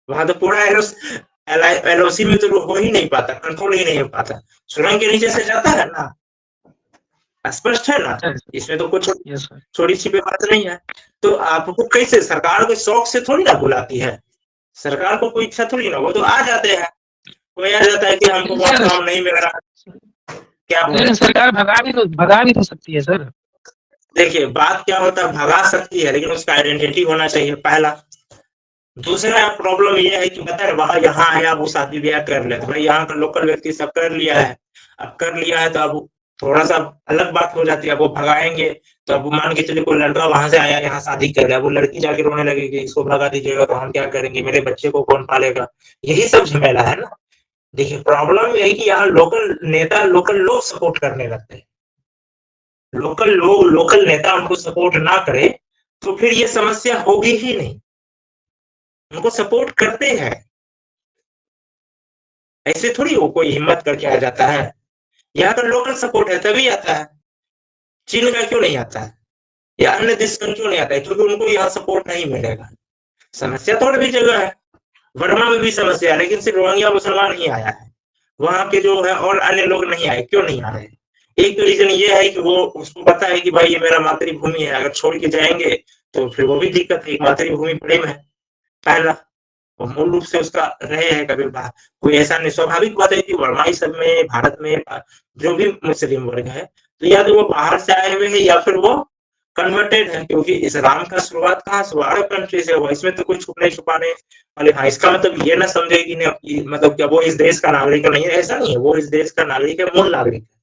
वहां तो पूरा एलओसी में तो हो ही नहीं पाता, कंट्रोल ही नहीं हो पाता, सुरंग के नीचे से जाता है ना, स्पष्ट है ना, इसमें तो कुछ छोटी छिपी बात नहीं है। तो आपको कैसे, सरकार को शौक से थोड़ी ना बुलाती है, सरकार को कोई इच्छा थोड़ी ना, वो तो आ जाते हैं, कोई आ जाता है कि हमको काम नहीं मिल रहा, क्या लेकिन सरकार भगा भी तो सकती है सर। देखिए बात क्या होता है, भगा सकती है लेकिन उसका आइडेंटिटी होना चाहिए पहला। दूसरा प्रॉब्लम ये है कि बता वहां यहाँ आया वो शादी ब्याह कर ले, तो भाई यहाँ का लोकल व्यक्ति सब कर लिया है, अब कर लिया है तो अब थोड़ा सा अलग बात हो जाती है, अब वो भगाएंगे तो अब मान के चलिए कोई लड़का वहां से आया यहाँ शादी कर लिया, वो लड़की जाके रोने लगेगी इसको भगा दीजिएगा तो हम क्या करेंगे, मेरे बच्चे को कौन पालेगा, यही सब झमेला है ना। देखिए प्रॉब्लम यही कि यहाँ लोकल नेता लोकल लोग सपोर्ट करने लगते हैं, लोकल लोग लोकल नेता उनको सपोर्ट ना करे तो फिर ये समस्या होगी ही नहीं, उनको सपोर्ट करते हैं, ऐसे थोड़ी वो कोई हिम्मत करके आ जाता है, यहाँ का लोकल सपोर्ट है तभी आता है। चीन का क्यों नहीं आता है या अन्य देश का क्यों नहीं आता है, क्योंकि उनको यहाँ सपोर्ट नहीं मिलेगा। समस्या थोड़ी भी जगह है, वर्मा में भी समस्या है लेकिन सिर्फ रोहिंग्या मुसलमान ही आया है, वहां के जो है और अन्य लोग नहीं आए, क्यों नहीं आ रहे। एक तो रीजन ये है कि वो उसको पता है कि भाई ये मेरा मातृभूमि है, अगर छोड़ के जाएंगे तो फिर वो भी दिक्कत है, मातृभूमि प्रेम है पहला, वो मूल रूप से उसका रहे हैं कभी कोई ऐसा नहीं। स्वाभाविक बात है कि वर्माई सब में भारत में जो भी मुस्लिम वर्ग है तो या तो वो बाहर से आए हुए हैं या फिर वो कन्वर्टेड है, क्योंकि इस्लाम का शुरुआत कहाँ से, अरब कंट्री से हुआ, इसमें तो कोई छुपने छुपाने वाले। हाँ इसका मतलब ये ना समझे कि मतलब क्या वो इस देश का नागरिक नहीं है, ऐसा नहीं है, वो इस देश का नागरिक है, मूल नागरिक है,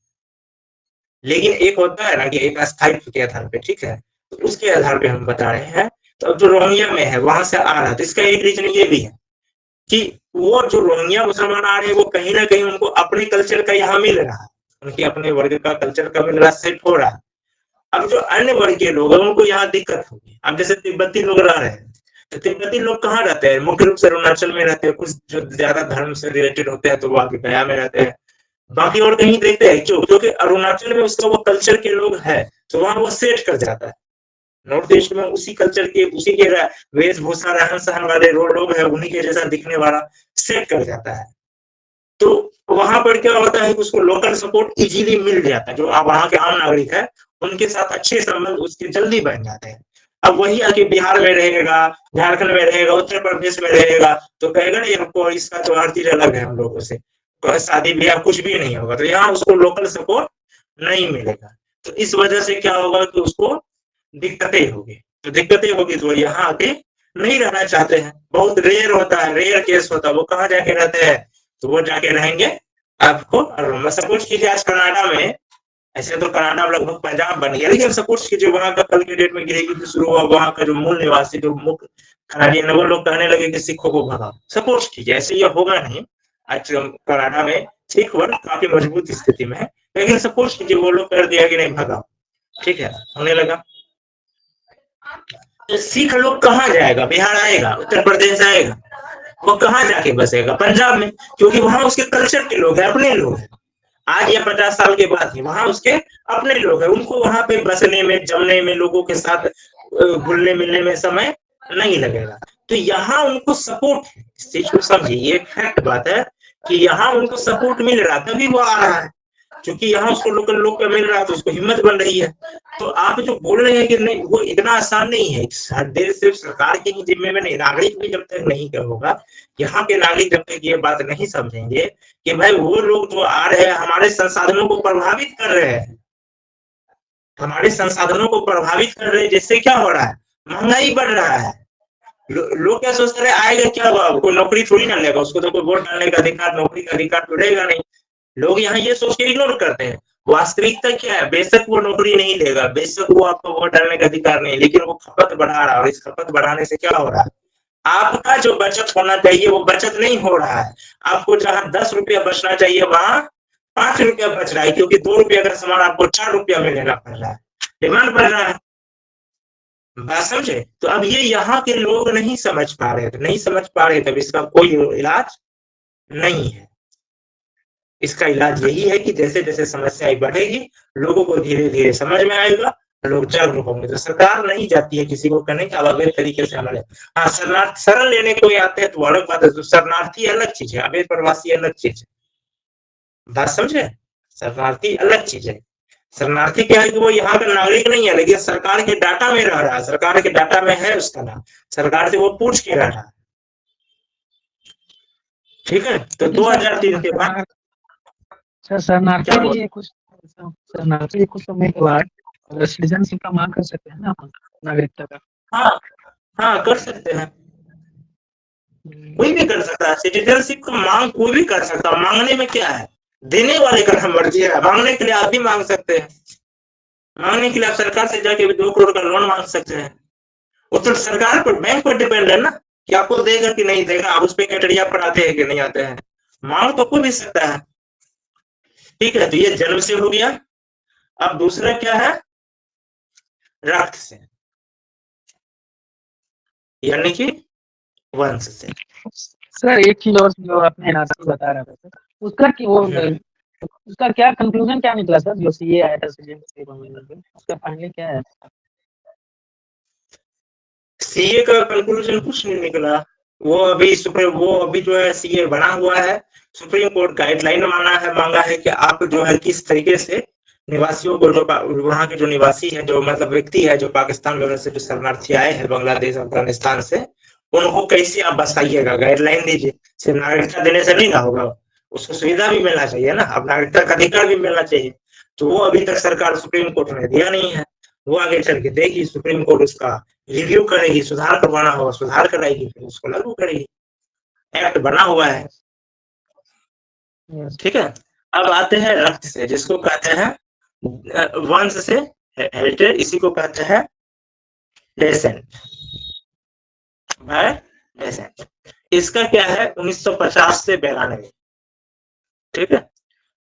लेकिन एक होता है ना कि एक स्थायित्व के आधार पे, ठीक है, तो उसके आधार पे हम बता रहे हैं। तो अब जो रोहिंग्या में है वहां से आ रहा है तो इसका एक रीजन ये भी है कि वो जो रोहिंग्या मुसलमान आ रहे हैं वो कहीं ना कहीं उनको अपने कल्चर का यहाँ मिल रहा है, उनके अपने वर्ग का कल्चर का मिल रहा है, सेट हो रहा है। अब जो अन्य वर्ग के लोग हैं उनको यहाँ दिक्कत होगी। अब जैसे तिब्बती लोग रह रहे हैं तो तिब्बती लोग कहाँ रहते हैं, मुख्य रूप से अरुणाचल में रहते हैं, कुछ जो ज्यादा धर्म से रिलेटेड होते हैं तो वो आगे गया में रहते हैं, बाकी और कहीं देखते हैं क्योंकि अरुणाचल में उसका वो कल्चर के लोग हैं तो वहां वो सेट कर जाता है। नॉर्थ ईस्ट में उसी कल्चर के उसी के वेशभूषा रहन सहन वाले लोग है, उन्हीं के जैसा दिखने वाला सेट कर जाता है। तो वहां पर क्या होता है कि उसको लोकल सपोर्ट इजीली मिल जाता है, जो वहां के आम नागरिक है उनके साथ अच्छे संबंध उसके जल्दी बन जाते हैं। अब वही आके बिहार में रहेगा, झारखंड में रहेगा, उत्तर प्रदेश में रहेगा तो कहेगा ना हमको इसका तो हर चीज अलग है हम लोगों से, शादी ब्याह कुछ भी नहीं होगा, तो यहाँ उसको लोकल सपोर्ट नहीं मिलेगा। तो इस वजह से क्या होगा कि उसको दिक्कतें होगी, तो दिक्कतें होगी तो यहाँ आके नहीं रहना चाहते हैं, बहुत रेयर होता है, रेयर केस होता है, वो कहाँ जाके रहते हैं तो वो जाके रहेंगे आपको। सपोज कीजिए आज कनाडा में, ऐसे तो कनाडा लगभग पंजाब बन गया, लेकिन सपोज कीजिए वहां का कल के डेट में गिरेगी शुरू हुआ, वहां का जो मूल निवासी जो मुख्य कनाडियन वो लोग कहने लगे कि सिखों को भगाओ। सपोज कीजिए, ऐसे ये होगा नहीं, आज कनाडा में सिख वर्ग काफी मजबूत स्थिति में है, लेकिन सपोज कीजिए वो लोग कर दिया कि नहीं भगाओ, ठीक है, होने लगा तो सिख लोग कहाँ जाएगा, बिहार आएगा, उत्तर प्रदेश आएगा, वो कहाँ जाके बसेगा, पंजाब में, क्योंकि वहां उसके कल्चर के लोग हैं, अपने लोग हैं। आज या 50 साल के बाद ही वहां उसके अपने लोग हैं, उनको वहां पे बसने में, जमने में, लोगों के साथ घुलने मिलने में समय नहीं लगेगा। तो यहाँ उनको सपोर्ट है, इस चीज को समझिए, ये फैक्ट बात है कि यहाँ उनको सपोर्ट मिल रहा है तभी वो आ रहा है, क्योंकि यहाँ उसको लोकल लोग का मिल रहा है तो उसको हिम्मत बन रही है। तो आप जो बोल रहे हैं कि नहीं, वो इतना आसान नहीं है, हर देश सिर्फ सरकार के ही जिम्मे में नहीं, नागरिक भी जब तक नहीं होगा, यहाँ के नागरिक जब तक ये बात नहीं समझेंगे कि भाई वो लोग जो आ रहे हैं हमारे संसाधनों को प्रभावित कर रहे हैं, हमारे संसाधनों को प्रभावित कर रहे हैं, जिससे क्या हो रहा है, महंगाई बढ़ रहा है। लोग क्या सोचते रहे, आएगा क्या हुआ, कोई नौकरी थोड़ी ना लेगा, उसको तो कोई वोट डालने का अधिकार, नौकरी का अधिकार मिलेगा नहीं। लोग यहाँ ये सोच के इग्नोर करते हैं। वास्तविकता क्या है, बेशक वो नौकरी नहीं लेगा, बेशक वो आपको वोट डालने का अधिकार नहीं, लेकिन वो खपत बढ़ा रहा है, और इस खपत बढ़ाने से क्या हो रहा है, आपका जो बचत होना चाहिए वो बचत नहीं हो रहा है। आपको जहां 10 रुपया बचना चाहिए वहां 5 रुपया बच रहा है, क्योंकि 2 रुपया का सामान आपको 4 रुपया में लेना पड़ रहा है, डिमांड बढ़ रहा है। बात समझे? तो अब ये यहाँ के लोग नहीं समझ पा रहे, तो नहीं समझ पा रहे, तब इसका कोई इलाज नहीं है। इसका इलाज यही है कि जैसे जैसे समस्याएं बढ़ेगी, लोगों को धीरे धीरे समझ में आएगा, लोग जागरूक होंगे। तो सरकार नहीं जाती है किसी को कहने की अवैध तरीके से हमारे, हाँ शरणार्थी शरण लेने को आते हैं तो अलग बात है, तो शरणार्थी अलग चीज है, अवैध प्रवासी अलग चीज है, बात समझे। शरणार्थी अलग चीज है। शरणार्थी क्या है कि वो यहाँ का नागरिक नहीं है, लेकिन सरकार के डाटा में रह रहा है, सरकार के डाटा में है उसका नाम, सरकार से वो पूछ के रह रहा है। ठीक है, तो 2003 के बाद सर शरणार्थी कुछ समय के बाद सिटीजनशिप का मांग कर सकते हैं ना अपन, नागरिकता का। हाँ हाँ कर सकते हैं, कोई भी कर सकता है सिटीजनशिप का मांग, कोई भी कर सकता है। मांगने में क्या है, देने वाले का मर्जी है। मांगने के लिए आप भी मांग सकते हैं, मांगने के लिए आप सरकार से जाके 2 करोड़ का लोन मांग सकते हैं। वो तो सरकार पर, बैंक पर डिपेंड है ना कि आपको देगा कि नहीं देगा, आप उस पर क्राइटेरिया पर आते हैं कि नहीं आते हैं। मांग तो कोई भी सकता है। ठीक है, तो ये जन्म से हो गया। अब दूसरा क्या है, रक्त से, यानी कि वंश से। सर एक चीज और जो आपने एनआरसी बता रहा था उसका कि वो उसका क्या कंक्लूजन क्या निकला सर, जो सीए आया था उसका फाइनली क्या है? सीए का कंक्लूजन कुछ नहीं निकला। वो अभी जो है सीए बना हुआ है, सुप्रीम कोर्ट गाइडलाइन मांगा है कि आप जो है किस तरीके से निवासियों को, जो वहाँ के जो निवासी है, जो मतलब व्यक्ति है जो पाकिस्तान में से जो शरणार्थी आए हैं बांग्लादेश अफगानिस्तान से, उनको कैसे आप बसाइएगा, गाइडलाइन दीजिए। सिर्फ नागरिकता देने से नहीं ना होगा, उसको सुविधा भी मिलना चाहिए ना, अब नागरिकता का अधिकार भी मिलना चाहिए। तो वो अभी तक सरकार सुप्रीम कोर्ट ने दिया नहीं है, वो आगे चल के देगी, सुप्रीम कोर्ट उसका रिव्यू करेगी, सुधार करवाना होगा सुधार कराएगी, फिर उसको लागू करेगी। एक्ट बना हुआ है। ठीक है, अब आते हैं रक्त से, जिसको कहते हैं वंश से, हेरिटेज, इसी को कहते हैं डेसेंट, डेसेंट। इसका क्या है 1950 से 92, ठीक है,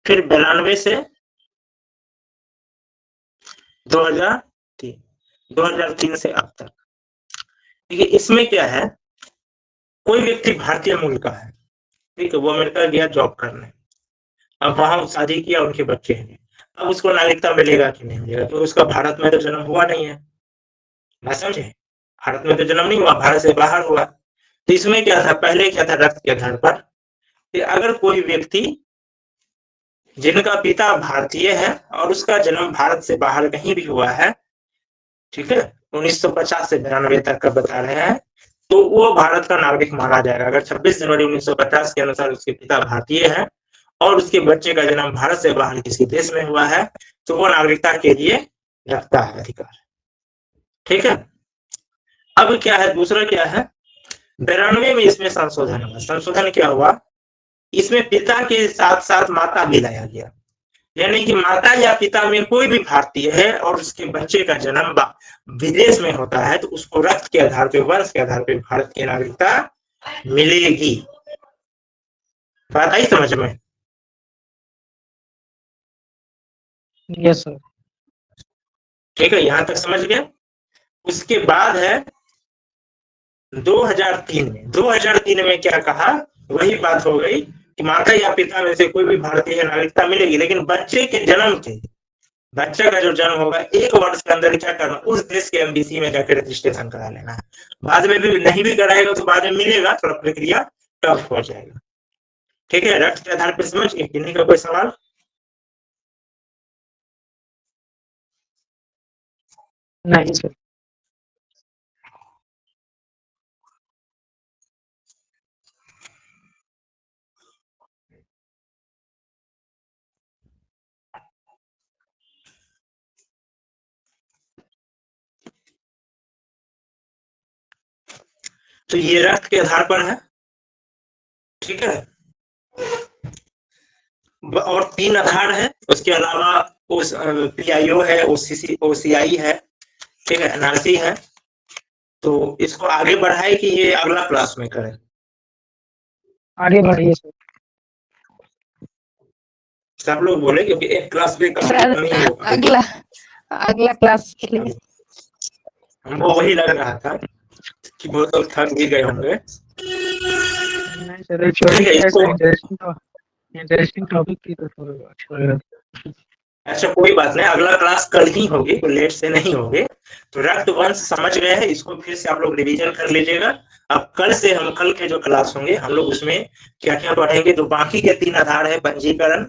फिर 92 से 2003 से अब तक। ठीक है, इसमें क्या है, कोई व्यक्ति भारतीय मूल का है, ठीक है, वो अमेरिका गया जॉब करने, अब वहां शादी किया, उनके बच्चे हैं, अब उसको नागरिकता मिलेगा कि नहीं मिलेगा, तो उसका भारत में तो जन्म हुआ नहीं है, मैं समझे, भारत में तो जन्म नहीं हुआ, भारत से बाहर हुआ। तो इसमें क्या था, पहले क्या था, रक्त के आधार पर कि अगर कोई व्यक्ति जिनका पिता भारतीय है और उसका जन्म भारत से बाहर कहीं भी हुआ है, ठीक है, 1950 से 92 तक का बता रहे हैं, तो वो भारत का नागरिक माना जाएगा। अगर 26 जनवरी 1950 के अनुसार उसके पिता भारतीय है और उसके बच्चे का जन्म भारत से बाहर किसी देश में हुआ है, तो वो नागरिकता के लिए रखता है अधिकार। ठीक है, अब क्या है, दूसरा क्या है, 92 में इसमें संशोधन हुआ। संशोधन क्या हुआ, इसमें पिता के साथ साथ माता भी लाया गया, यानी कि माता या पिता में कोई भी भारतीय है और उसके बच्चे का जन्म विदेश में होता है, तो उसको रक्त के आधार पे, वंश के आधार पे भारत की नागरिकता मिलेगी। बात आई समझ में? Yes sir. ठीक है, यहां तक समझ गए। उसके बाद है 2003 में क्या कहा, वही बात हो गई कि माता या पिता में से कोई भी भारतीय नागरिकता मिलेगी, लेकिन बच्चे के जन्म के, बच्चे का जो जन्म होगा 1 वर्ष के अंदर क्या करना, उस देश के एमबीसी में जाकर रजिस्ट्रेशन करा लेना है। बाद में भी नहीं भी कराएगा तो बाद में मिलेगा, थोड़ा प्रक्रिया टफ हो जाएगा। ठीक है, रक्त के आधार पर समझ गए, किन्हीं का कोई सवाल? नहीं सर। तो ये रक्त के आधार पर है, ठीक है, और 3 आधार है, उसके अलावा उस पीआईओ है, ओसीआई है, ठीक है, एनआरसी है। तो इसको आगे बढ़ाए कि ये अगला क्लास में करें? आगे बढ़िए सर। सब लोग बोले क्योंकि एक क्लास में कंप्लीट नहीं होगा। अगला क्लास के लिए हमको वही लग रहा था कि वो तो थक भी गए होंगे। नहीं सर, इंटरेस्टिंग टॉपिक थी तो थोड़ा अच्छा लगा। अच्छा कोई बात नहीं, अगला क्लास कल ही होगी, कोई लेट से नहीं होगी। तो रक्तवंश समझ गए हैं, इसको फिर से आप लोग रिवीजन कर लीजिएगा। अब कल से हम कल के जो क्लास होंगे हम लोग उसमें क्या क्या पढ़ेंगे, जो बाकी के 3 आधार है पंजीकरण,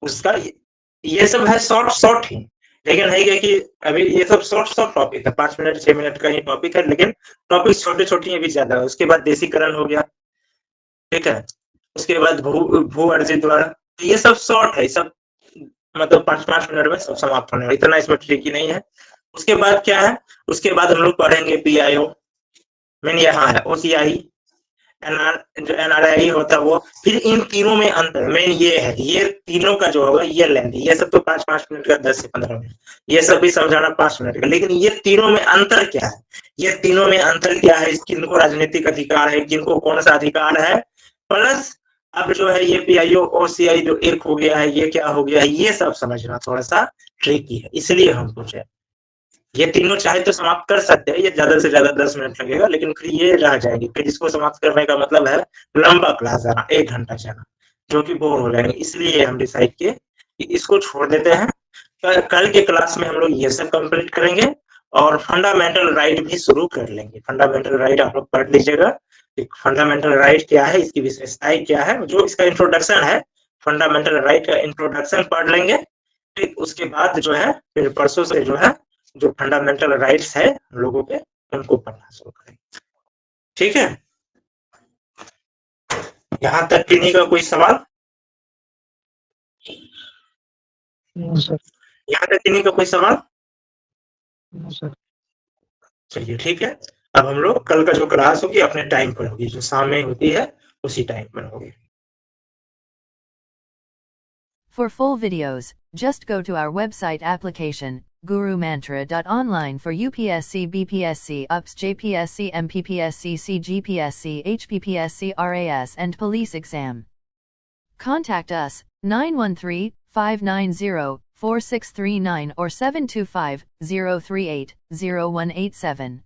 उसका ये सब है शॉर्ट ही, लेकिन है कि अभी ये सब शॉर्ट टॉपिक है, 5 मिनट 6 मिनट का ही टॉपिक है, लेकिन टॉपिक छोटे ही भी ज्यादा है। उसके बाद देशीकरण हो गया, ठीक है, उसके बाद भू अर्जित द्वारा, ये सब शॉर्ट है, सब मतलब 5-5 मिनट में सब समाप्त होने, इतना इसमें ट्रिकी नहीं है। उसके बाद क्या है, उसके बाद हम लोग पढ़ेंगे पीआईओ, मेन यहाँ है ओसीआई, जो एनआरआई होता है वो। फिर इन तीनों में अंतर मेन ये है, ये तीनों का जो होगा ये लेंथ, ये सब तो 5-5 मिनट का, 10 से 15 मिनट, ये सब भी समझाना 5 मिनट का, लेकिन ये तीनों में अंतर क्या है, ये तीनों में अंतर क्या है, किनको राजनीतिक अधिकार है, किनको कौन सा अधिकार है, प्लस अब जो है ये पीआईओ ओसीआई जो एक हो गया है, ये क्या हो गया है, ये सब समझना थोड़ा सा ट्रिकी है, इसलिए हम पूछे। ये तीनों चाहे तो समाप्त कर सकते हैं, ये ज्यादा से ज्यादा 10 मिनट लगेगा, लेकिन फिर ये रह जाएगी, फिर इसको समाप्त करने का मतलब है लंबा क्लास जाना, 1 घंटा जाना, जो कि बोर हो जाएंगे, इसलिए हम डिसाइड किए कि इसको छोड़ देते हैं। कल के क्लास में हम लोग ये सब कंप्लीट करेंगे और फंडामेंटल राइट भी शुरू कर लेंगे। फंडामेंटल राइट आप लोग पढ़ लीजिएगा, फंडामेंटल राइट क्या है, इसकी विशेषताएं क्या है, जो इसका इंट्रोडक्शन है, फंडामेंटल राइट का इंट्रोडक्शन पढ़ लेंगे। फिर उसके बाद जो है फिर परसों से जो है जो फंडामेंटल राइट्स है हम लोगों के, उनको पढ़ना शुरू करेंगे, ठीक है। यहाँ तक किन्हीं का कोई सवाल, यहाँ तक किन्हीं का कोई सवाल, चलिए ठीक है। अब हम लोग कल का जो क्लास होगी अपने टाइम पर होगी, जो शाम में होती है उसी टाइम पर होगी। For full videos, just go to our website application, gurumantra.online for UPSC, BPSC, UPS, JPSC, MPPSC, CGPSC, HPPSC, RAS and police exam. Contact us 913-590-4639 or 725-038-0187.